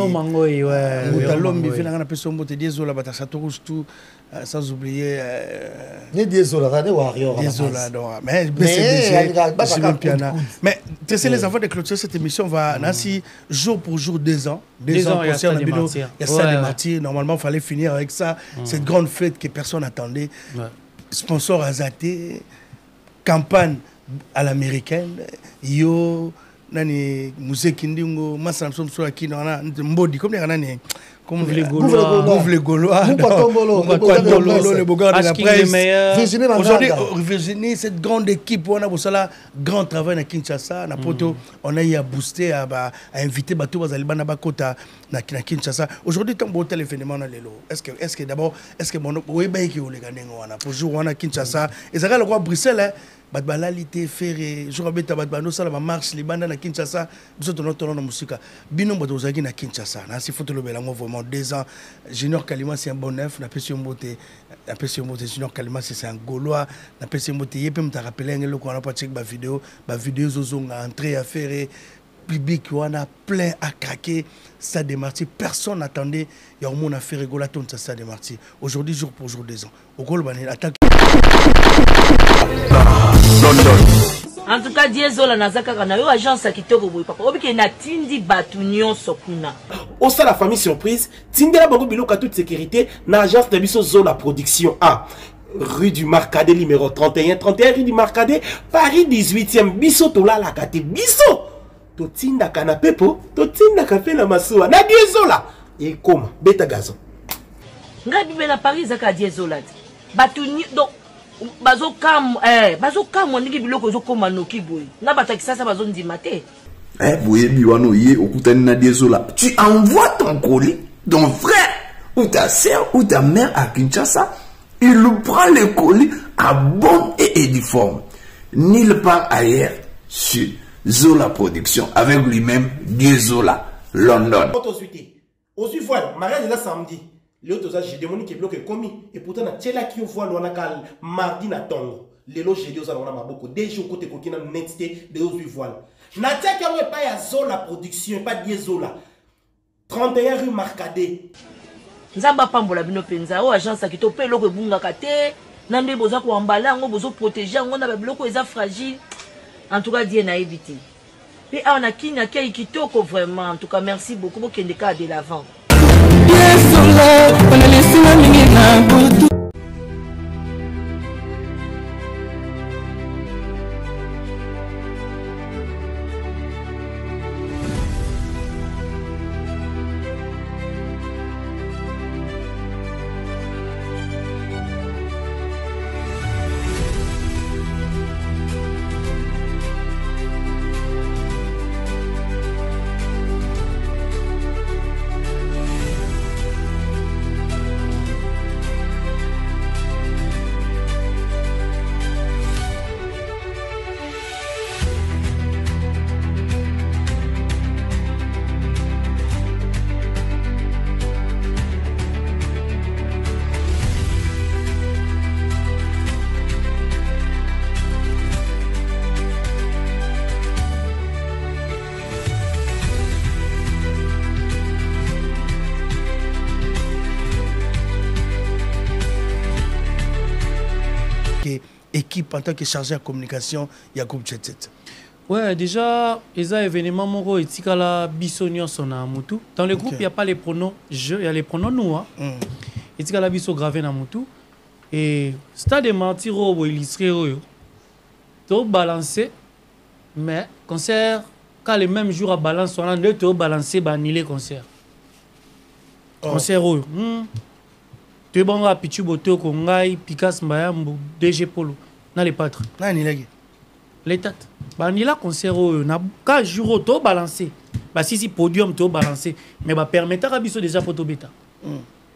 Mango ouais Mutalombi fina na peso mbote désolé bata Château Rouge tout sans oublier désolé warrior mais BCBG mais c'est les enfants de clôturer cette émission va Nancy jour pour jour 2 ans concert il y a ça des martyrs normalement il fallait finir avec ça cette grande fête que personne n'attendait sponsor Azaté campagne à l'américaine yo nani museki ndingo masana mso akina wana mbodi comme les nani comme les Gaulois les Gaulois le Bogard de la presse aujourd'hui Virginie cette grande équipe on a bosala grand travail na Kinshasa na poto on a eu à booster à inviter bateau bazali bana bakota na Kinshasa aujourd'hui tant beau tel événement na lelo est-ce que d'abord est-ce que mon oyeba ki oleganengo wana pour jour wana Kinshasa et ça le roi Bruxelles bat balalité ferré jour beta bat bano sala ba marche les banda na Kinshasa biso to notre na musika bino bato ozaki na Kinshasa na si photo le belango vraiment 2 ans Junior Kalima c'est un bon neuf na pesi mbote Junior Kalima c'est un Gaulois na pesi mbote yepé me rappeler ngelo ko na pas check ba vidéo zozonga entrée à ferré public wana plein à craquer ça démarti personne n'attendait il y a au monde à faire rigoler ton ça démarti aujourd'hui jour pour jour 2 ans au gol bané attaque. En tout cas, Diezola Nazaka na yo agence à kitoko boy papa. Obi ke na tindi batunion sokuna. Au sein la famille surprise, tindela bango biloko toute sécurité na agence de biso Zola production A. Rue du Marcadet numéro 31 rue du Marcadet, Paris 18e biso tola la kate biso. To tinda canapé po, to tinda café na masuwa. Na Diezola et comme beta gazon. Ngabi be na Paris zaka Diezola. Batunion donc bazo kam ndiki biloko zo koma noki boy na batakisa sa bazo ndima te boye biwano ye okutani na Diezola tu envoies ton colis ton frère ou ta sœur ou ta mère à Kinshasa il prend le colis à bonne et uniforme nulle part ailleurs sur Zola Production avec lui-même Diezola London aussi voilà mariage là samedi l'autre j'ai demandé que bloque commis et pourtant na tela qui voit l'on kal mardi na tongo lelo j'ai dit aux on a beaucoup déjà côté kokina netité de aux voile na tia qui on pas ya Zola Production pas Diezola 31 rue Marcadet nzamba pambola bino penza o agence qui to pe loko bunga kate nande boza ko embala ngo bozo protéger ngo na ba biloko eza fragile en tout cas Dieu na évité et on a kina kay kitoko vraiment en tout cas merci beaucoup pour kende ka de l'avant. Équipe en tant que chargé de communication, il y a groupe Jet Set. Ouais, déjà, les événements moro et tikala bisonio sona mutu. Dans le groupe, il n'y a pas les pronoms je, il y a les pronoms nous. Et tikala biso gravé na mutu. Et stade de mentir au illustré tout balancé, mais concert quand le même jour à balance on a deux tout balancé annulé concert. Concert au tu es bon à Pichu Boto Kongai Picasso Mbayambo DG Polo na les pâtres. Na ni lagi. L'état. Bah ni là concert na 4 jours auto balancé. Bah si podium to balancé mais bah permettre à biso déjà photo bêta.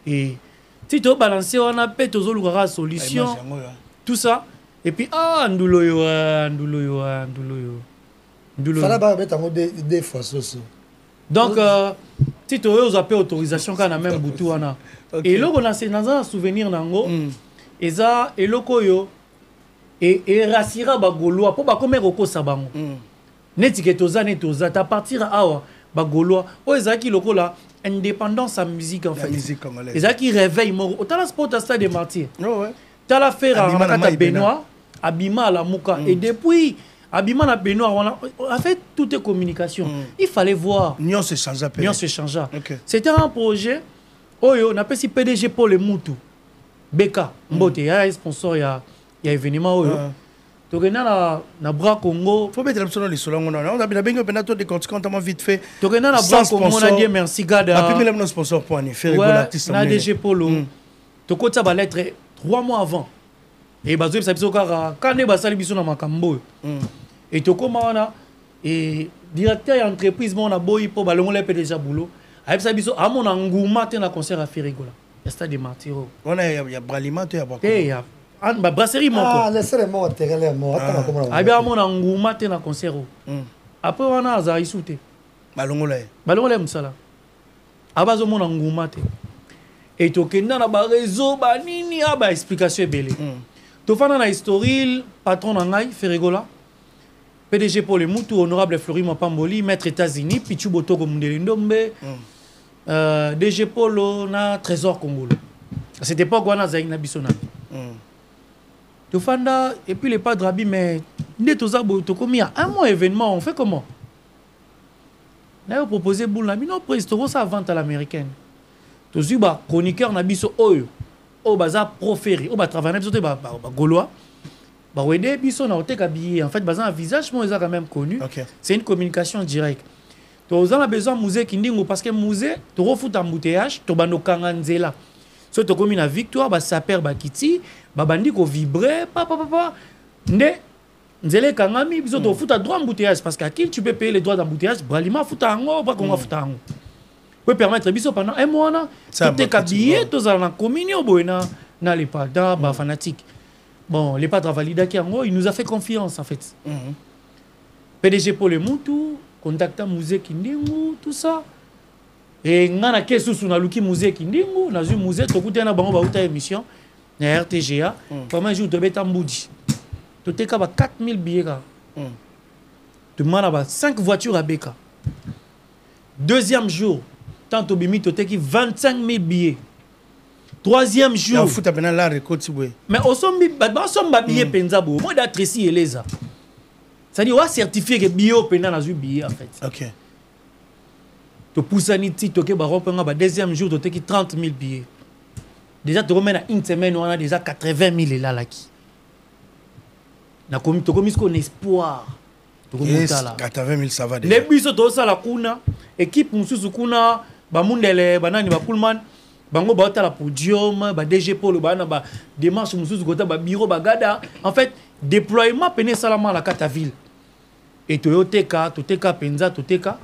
Et si tu balancé on a peut toujours la solution. Tout ça et puis ndulo yo. Fala ba bêta des fois soso. Donc si tu as autorisation quand on a même boutou wana. Et là on a c'est dans un souvenir nango. Et ça et lokoyo et rasira ba Gaulois pour ba comme roko sabango. Netiketo netoza ta partir awa ba Gaulois o ezaki lokola indépendance en musique en fait. Musique congolaise. Ezaki réveil mo au tala sport à stade des martyrs. Ouais. Tala faire à Benoît, Abima à la Mouka et depuis Abima na Benoît, on a fait toute communication. Il fallait voir. Nyon se changea. Nyon se changea. Okay. C'était un projet. On appelle si PDG pour les Moutou. Beka. Mbote, il y a un sponsor, il y a événement. tokenda na bras Congo faut mettre l'option dans les solons on a bien bien tout des comptes quand vite fait tokenda na bras Congo on a dit merci gada après même nos sponsors pour en faire rigoler l'artiste na DG Polo tokota ba lettre 3 mois avant et bazo bisa biso kaka kane basali biso na makambo et tokoma wana et directeur d'entreprise mon a boy pour balongola pe déjà boulot a bisa biso a mon nguma te na concert à Ferigola stade de Martiro on a y a Bralima te y a ba brasserie moko ah laissez moi terrele moi attends comment a bien mon nguma te na concert après wana za isute balongola musala abazo mon nguma te et tokenda na ba réseau ba nini a ba explication ebele to fana na historique patron na ngai Ferigola PDG pour le Moutou honorable Fleury Mapamboli maître États-Unis Pichu Botoko Mundele Ndombe DG Polo na Trésor Congolais à cette époque wana zaï na bisona to fanda et puis les pas Drabi mais ndé to za Botoko mi un mois événement on fait comment na proposé boule na bino préhistoire ça vente à l'américaine to zuba chroniqueur na biso oyo o baza proféré o ba travailler biso te ba gaulois ba wede biso na oteka billet en fait baza un visage moi ils ont quand même connu c'est une communication directe to on a besoin musée kindingo parce que musée to refout embouteillage to bando kanganzela so to komi na victoire ba saper ba kiti ba bandi ko vibrer papa nde nzele kangami biso to fout à droit embouteillage parce qu'à qui tu peux payer les droits d'embouteillage bralima fout ango pas qu'on fout ango peut permettre biso pendant un mois na to teka billet to za na communion boina na les pas da ba fanatique. Bon, les padres valida qui il nous a fait confiance en fait. PDG pour le Moutou, contacta musée Kindingu, tout ça. Et ngana kesu suna luki musée Kindingu, na zu musée to kuta na bango ba uta émission na RTGA, comment jour de beta mboudi. To teka ba 4000 billets ka. Tu mana ba 5 voitures à Beka. Deuxième jour, tant to bimi to teki 25 000 billets. Troisième jour. Mais au sommet, billet penzabo. Moi d'être ici et les ça. C'est-à-dire on va certifier que billet au pendant dans un billet en fait. OK. Tu pousses un petit toqué baron pendant deuxième jour tu as 30 000 billets. Déjà tu remets à une semaine on a déjà 80 000 là là qui. Na comme tu comme un espoir. Yes, 80 000 ça va déjà. Les bus to ça la kuna équipe mususu kuna ba mundele banani ba pullman bango ba la podium ba DG Polo ba na ba démarche mususu kota ba bureau ba gada en fait déploiement pené salama la kata ville et toyoteka toteka penza toteka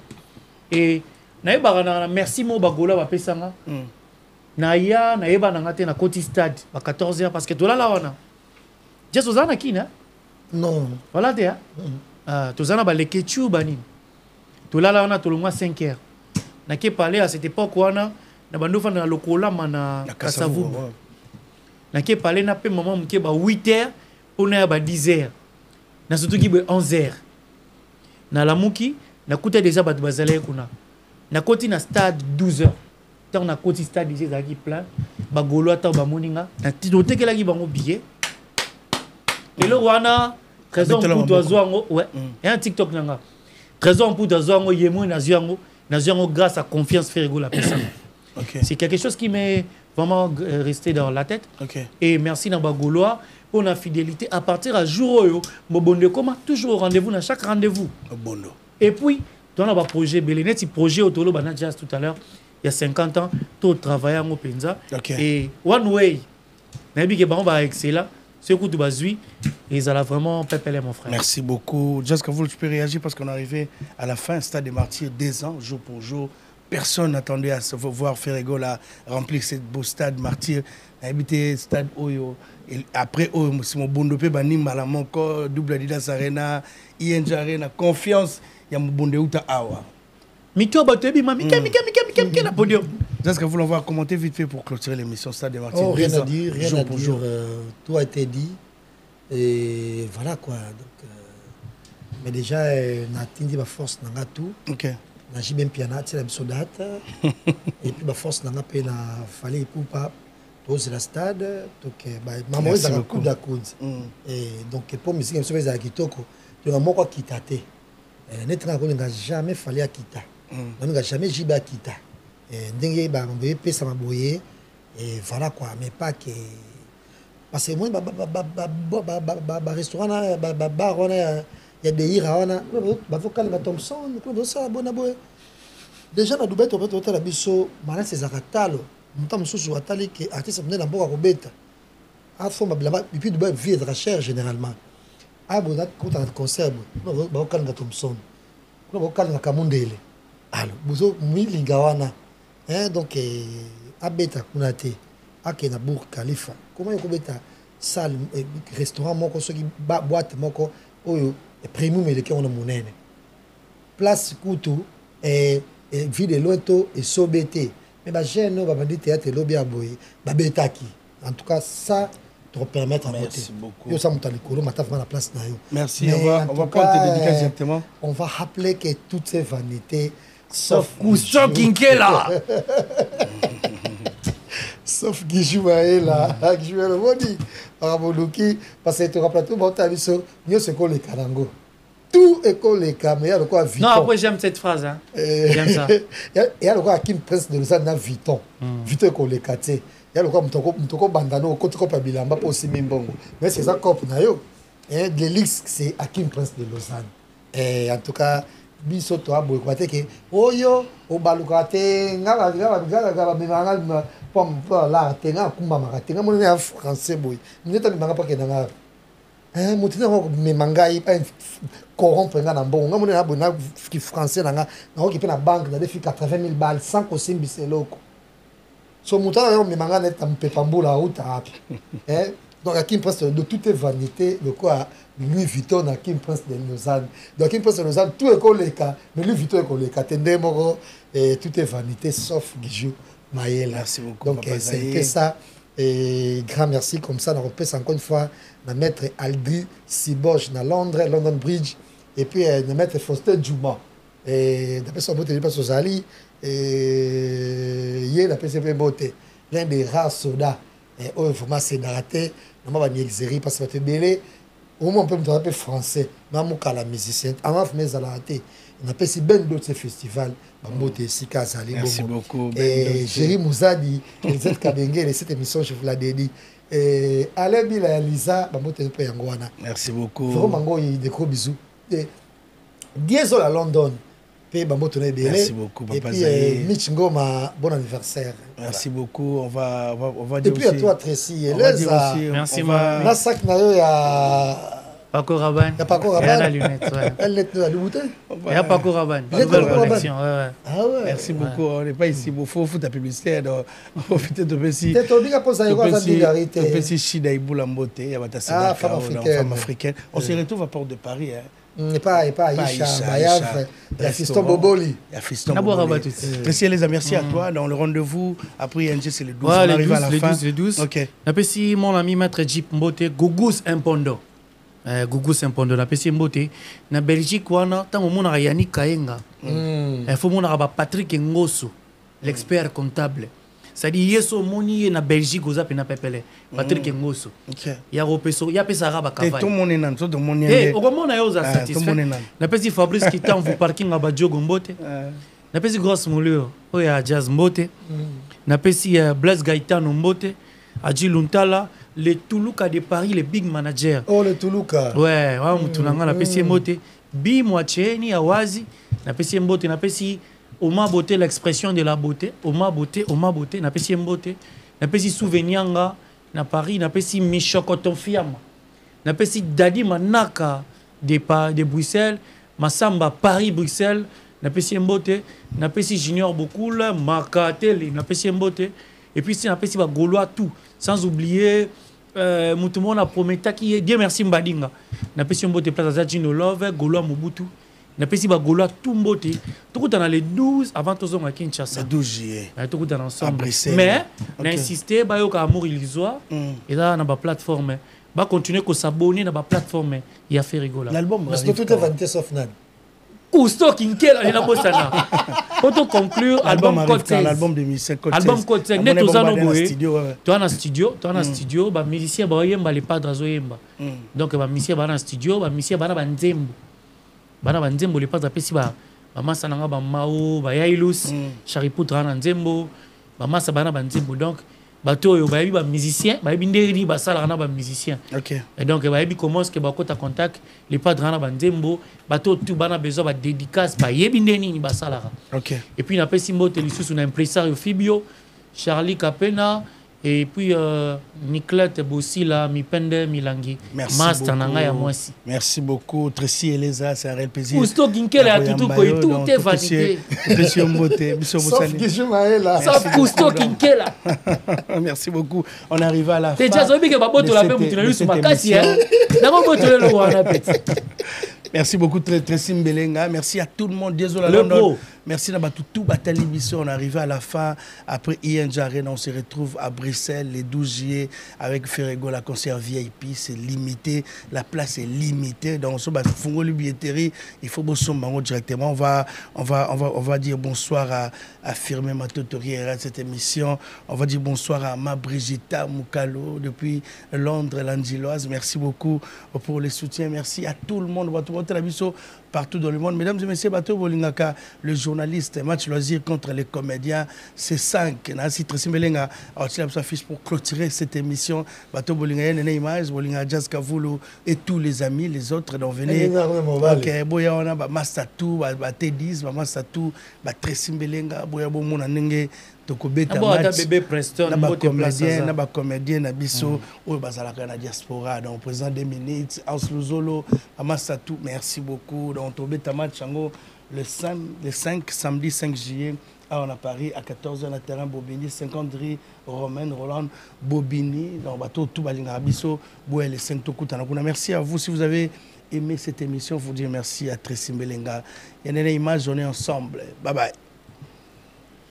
et na yeba na merci mo bagola ba pesanga na ya na yeba na ngate na Koti Stade ba 14h parce que tolala wana jeso zana kina non voilà te tozana ba lekechu bani tolala wana tolongwa 5h na ke parler à cette époque wana na bandofa na lokola mana Kasavu na ke parler na pe maman mke ba 8h pour na ba 10h na surtout ki ba 11h na la muki na kuta déjà ba bazale kuna na koti na stade 12h tant na koti stade ici zaki plein ba golo ata ba moninga na titoteke ki bango billet lelo wana trésor pour toazwango ouais et un TikTok nanga trésor pour toazwango yemo na zwango grâce à confiance Ferigo la personne. Okay. C'est quelque chose qui m'est vraiment resté dans la tête. Okay. Et merci Nambagoloa pour la fidélité. À partir à jour, Mobondo Koma, toujours au rendez-vous, dans chaque rendez-vous. Et puis, dans le projet Bélénet, ce projet Otolo Banadjas tout à l'heure, il y a 50 ans, tout travaillé en Openza. Et One Way, Nabi Kebaron excellent. Ce coup de Bazui, ils allaient vraiment pépeler mon frère. Merci beaucoup. Jessica, vous, tu peux réagir parce qu'on est arrivé à la fin, Stade des Martyrs, 2 ans, jour pour jour. Personne n'attendait à se voir Ferigola remplir ce beau stade martyr. Habité stade Oyo. Et après, c'est mon bondopé, Banim, Malamonko, Double Adidas Arena, ING Arena, confiance. Il y a mon bondeuta Awa. Mito Batebi, Mika, la podium. Est-ce que vous l'envoyez commenter vite fait pour clôturer l'émission Stade des Martyrs? Oh, rien à dire, rien à dire. Tout a été dit. Et voilà quoi. Donc, mais déjà, on a atteint la force dans tout. Ok. J'ai bien piano, c'est la sodate. Et puis, la force n'a pas fallu pour pas poser la stade. Donc, maman, il a un coup de coude. Et donc, pour me dire que je suis à Kitoko, je n'ai pas quitté. Notre on n'a jamais fallu à quitter. On n'a jamais gibé à quitter. Et donc, on peut ça m'a brouillé. Et voilà quoi. Mais pas que. parce que moi restaurant bar on a il y a des ira on a vocal Thompson ça bona boy déjà na Dubai to la biso mana c'est zakatalo mutam susu atali que artiste mne na mboka kobeta afo mablaba et puis Dubai vie très cher généralement ah bon quand un concert vocal Thompson vocal Kamundele alors bozo milinga wana donc abeta kunate akena Burj Khalifa comment yokobeta salle restaurant moko soki boîte moko oyo premium eleke on monene place kutu ville lointo et sobete mais ba jeune ba bandi théâtre lobby aboye ba betaki en tout cas ça te permettre à voter yo ça monta likolo mataf na place na yo merci on va prendre tes dédicaces directement on va rappeler que toutes ces vanités sauf Cousteau Kinkela sauf Guijou là Guijou le boni Araboluki parce que tu rappelles tout bon tabiso mieux c'est qu'on les karango tout est qu'on les caméras le quoi Vuitton. Non après j'aime cette phrase hein. J'aime ça. Il y a le quoi Kim Prince de Lausanne na Vuitton. Vuitton qu'on les katé. Il y a le quoi mutoko bandano côté ko pabilamba pour aussi mbongo. Mais c'est ça cop na yo. Et l'élix c'est Kim Prince de Lausanne. Et en tout cas biso to abo ko teke oyo o balukate ngaba memanga pom la tenga kumba makatenga mo na français boy. Neta memanga pa kenanga mutina ko memanga yi pa corrompre nga na mbongo nga mo na bona ki français nga na ko ki pe na banque na defi 80 000 balles sans ko simbise loko. So mutana yo memanga neta mpepambula uta api. Donc à Kim Prince de toutes les vanités, de quoi Louis Vuitton à Kim Prince de Lausanne. Donc Kim Prince de Lausanne, tout est collé, mais Louis Vuitton est collé. Tendemoro et toutes les vanités sauf Guijou Maël. Merci beaucoup. Donc c'est ça. Et grand merci comme ça. On repose encore une fois na maître Aldri Siborge na Londres, London Bridge, et puis na maître Faustin Djouma. Et d'après son beauté, il passe aux Ali. Et il y a la PCP beauté, l'un des rares sodas. Et oh, vraiment c'est d'arrêter. On va venir exérer parce que tu es belé. Au moins on peut me tromper français. Mais on a la musicienne. On va faire à l'arrêter. On a pas si bien d'autres festivals. Merci beaucoup. Et Jerry Mouzadi, les autres Kabengé, cette émission je vous la dédie. Et Alain Bila Lisa, merci beaucoup. Vraiment des gros bisous. 10 ans à London. Merci beaucoup, Papa. Et puis Mitch Ngoma, bon anniversaire. Merci beaucoup. On va dire. Et puis à toi Tracy, merci ma. Na sac na yo ya Paco Rabanne. Ya Paco Rabanne. La lunette, ouais. Elle est là, bouteille. Il y a Paco Rabanne. Nouvelle collection, ouais. Ah ouais. Merci beaucoup. On n'est pas ici pour faire ta publicité. Donc, on profite de Bessie. T'es tombé à poser quoi ça solidarité. Bessie Chida Iboula Mbote, il y a ta femme africaine. On se retrouve à Porte de Paris. Pas Aïcha, Bayaf, il y a Fiston Boboli. Il y a Fiston Boboli. Merci les amis, merci à toi. Dans le rendez-vous, après ING, c'est le 12. Ouais, on arrive à la fin. Le 12. Ok. Merci mon ami maître Jeep Mbote, Gougous Impondo. Gougous Impondo, merci Mbote. Na Belgique, wana, tant au monde a Yannick Kayenga. Il faut mon arabe Patrick Ngosu, l'expert comptable. C'est-à-dire yeso moni na Belgique oza pena pepele Patrick Ngosu. OK. Ya ropeso ya pesa raba kavai. Et tout mon nan tout mon eh okomona yo za satisfait. Na pesi Fabrice qui t'en vous parking aba Diogo Mbote. Na pesi Grosse Moulio oya Jazz Mbote. Na pesi Blaise Gaëtano Mbote, Adji Luntala, le Toulouka de Paris, les big managers. Oh le Toulouka. Ouais, wa mutunanga na pesi Mbote. Bi Mwacheni awazi na pesi Mbote na pesi Oma beauté, l'expression de la beauté. Oma beauté, n'a pas si beauté. N'a pas si souvenir na Paris, n'a pas si Michokoton Fiam. N'a pas si Dadi Manaka de Bruxelles, Massamba Paris Bruxelles, n'a pas si beauté, n'a pas si Junior Bokoul, Marcatel, n'a pas si beauté. Et puis n'a pas si Gaulois tout, sans oublier Moutoumon a Prometa qui est Dieu merci Mbadinga. N'a pas si beauté place à Gino Love, Gaulois Mobutu. Na pesi ba Gaulois tout mbote tout dans les 12 avant tous à Kinshasa. Le 12 juillet. Tout dans ensemble. Mais on a insisté ba yo ka amour illusoire et là na ba plateforme ba continuer ko s'abonner na ba plateforme il a fait rigoler. L'album parce que tout est vanité sauf nan. Cousteau Kinkela et la bossana. Pour conclure album Code 16. L'album de 2005 Code 16. Album Code 16 net aux anoboé. Tu en studio ba musicien ba yemba les padres zo yemba. Donc ba musicien ba na studio ba musicien ba na banzembo. Bana banzembo les pas apesi ba masa nanga ba mao ba yailus charipoutre na nzembo ba masa bana banzembo donc bato oyo bayebi ba musicien bayebi ndeni basala na ba musicien. OK. Et donc bayebi comment est-ce que bakota contact les padres na banzembo bato tout bana besoin ba dédicace bayebi ndeni ni basala. OK. Et puis na pesi mbote lisusu na impresario Fibio, Charlie Kapena et puis Nicolette Bossila Mipende Milangi. Master nanga ya mwasi. Merci beaucoup Tracy Eleza, c'est un réel plaisir. Cousteau Kinkela a tout ko tout est vanité. Monsieur Mbote, monsieur Sauf que je m'aille Sauf Cousteau Kinkela. Merci beaucoup. On arrive à la fin. T'es déjà zobi que baboto la paix mutuelle sur makasi hein. Nako boto le wana petit. Merci beaucoup Tracy Mbelenga. Merci à tout le monde. Désolé à London. Merci à tout Batali Bisso. On est arrivé à la fin. Après Ian Jaren, on se retrouve à Bruxelles le 12 juillet avec Ferrego, la concert VIP. C'est limité. La place est limitée. Donc, on va faire le billetterie. Il faut bosser directement. On va dire bonsoir à Firmin Matotori de cette émission. On va dire bonsoir à Ma Brigitta Moukalo depuis Londres, l'Angeloise. Merci beaucoup pour le soutien. Merci à tout le monde. Partout dans le monde. Mesdames et messieurs, Bato Bolingaka, le journaliste, match loisir contre les comédiens, c'est 5. Nancy Tracy Melenga a retiré sa fiche pour clôturer cette émission. Bato Bolinga, Nene Image, Bolinga Jazz Kavulu et tous les amis, les autres, donc venez. Ok, Boya, on a Mastatou, Tédis, Mastatou, Tracy Melenga, Boya Bomona Nenge. Bébé Preston, na comédien na biso oyo bazalaka na diaspora donc président 2 minutes Aus Luzolo Amasatou, merci beaucoup. Donc tobeta match yango le 5 samedi 5 juillet on a Paris à 14h na terrain Bobigny 50 rue Romaine Roland Bobigny. Donc bato tout balinga biso boye le 5 tokutana kuna. Merci à vous. Si vous avez aimé cette émission, vous dire merci à Tracy Mbelenga. Il y a une image, on est ensemble. Bye bye.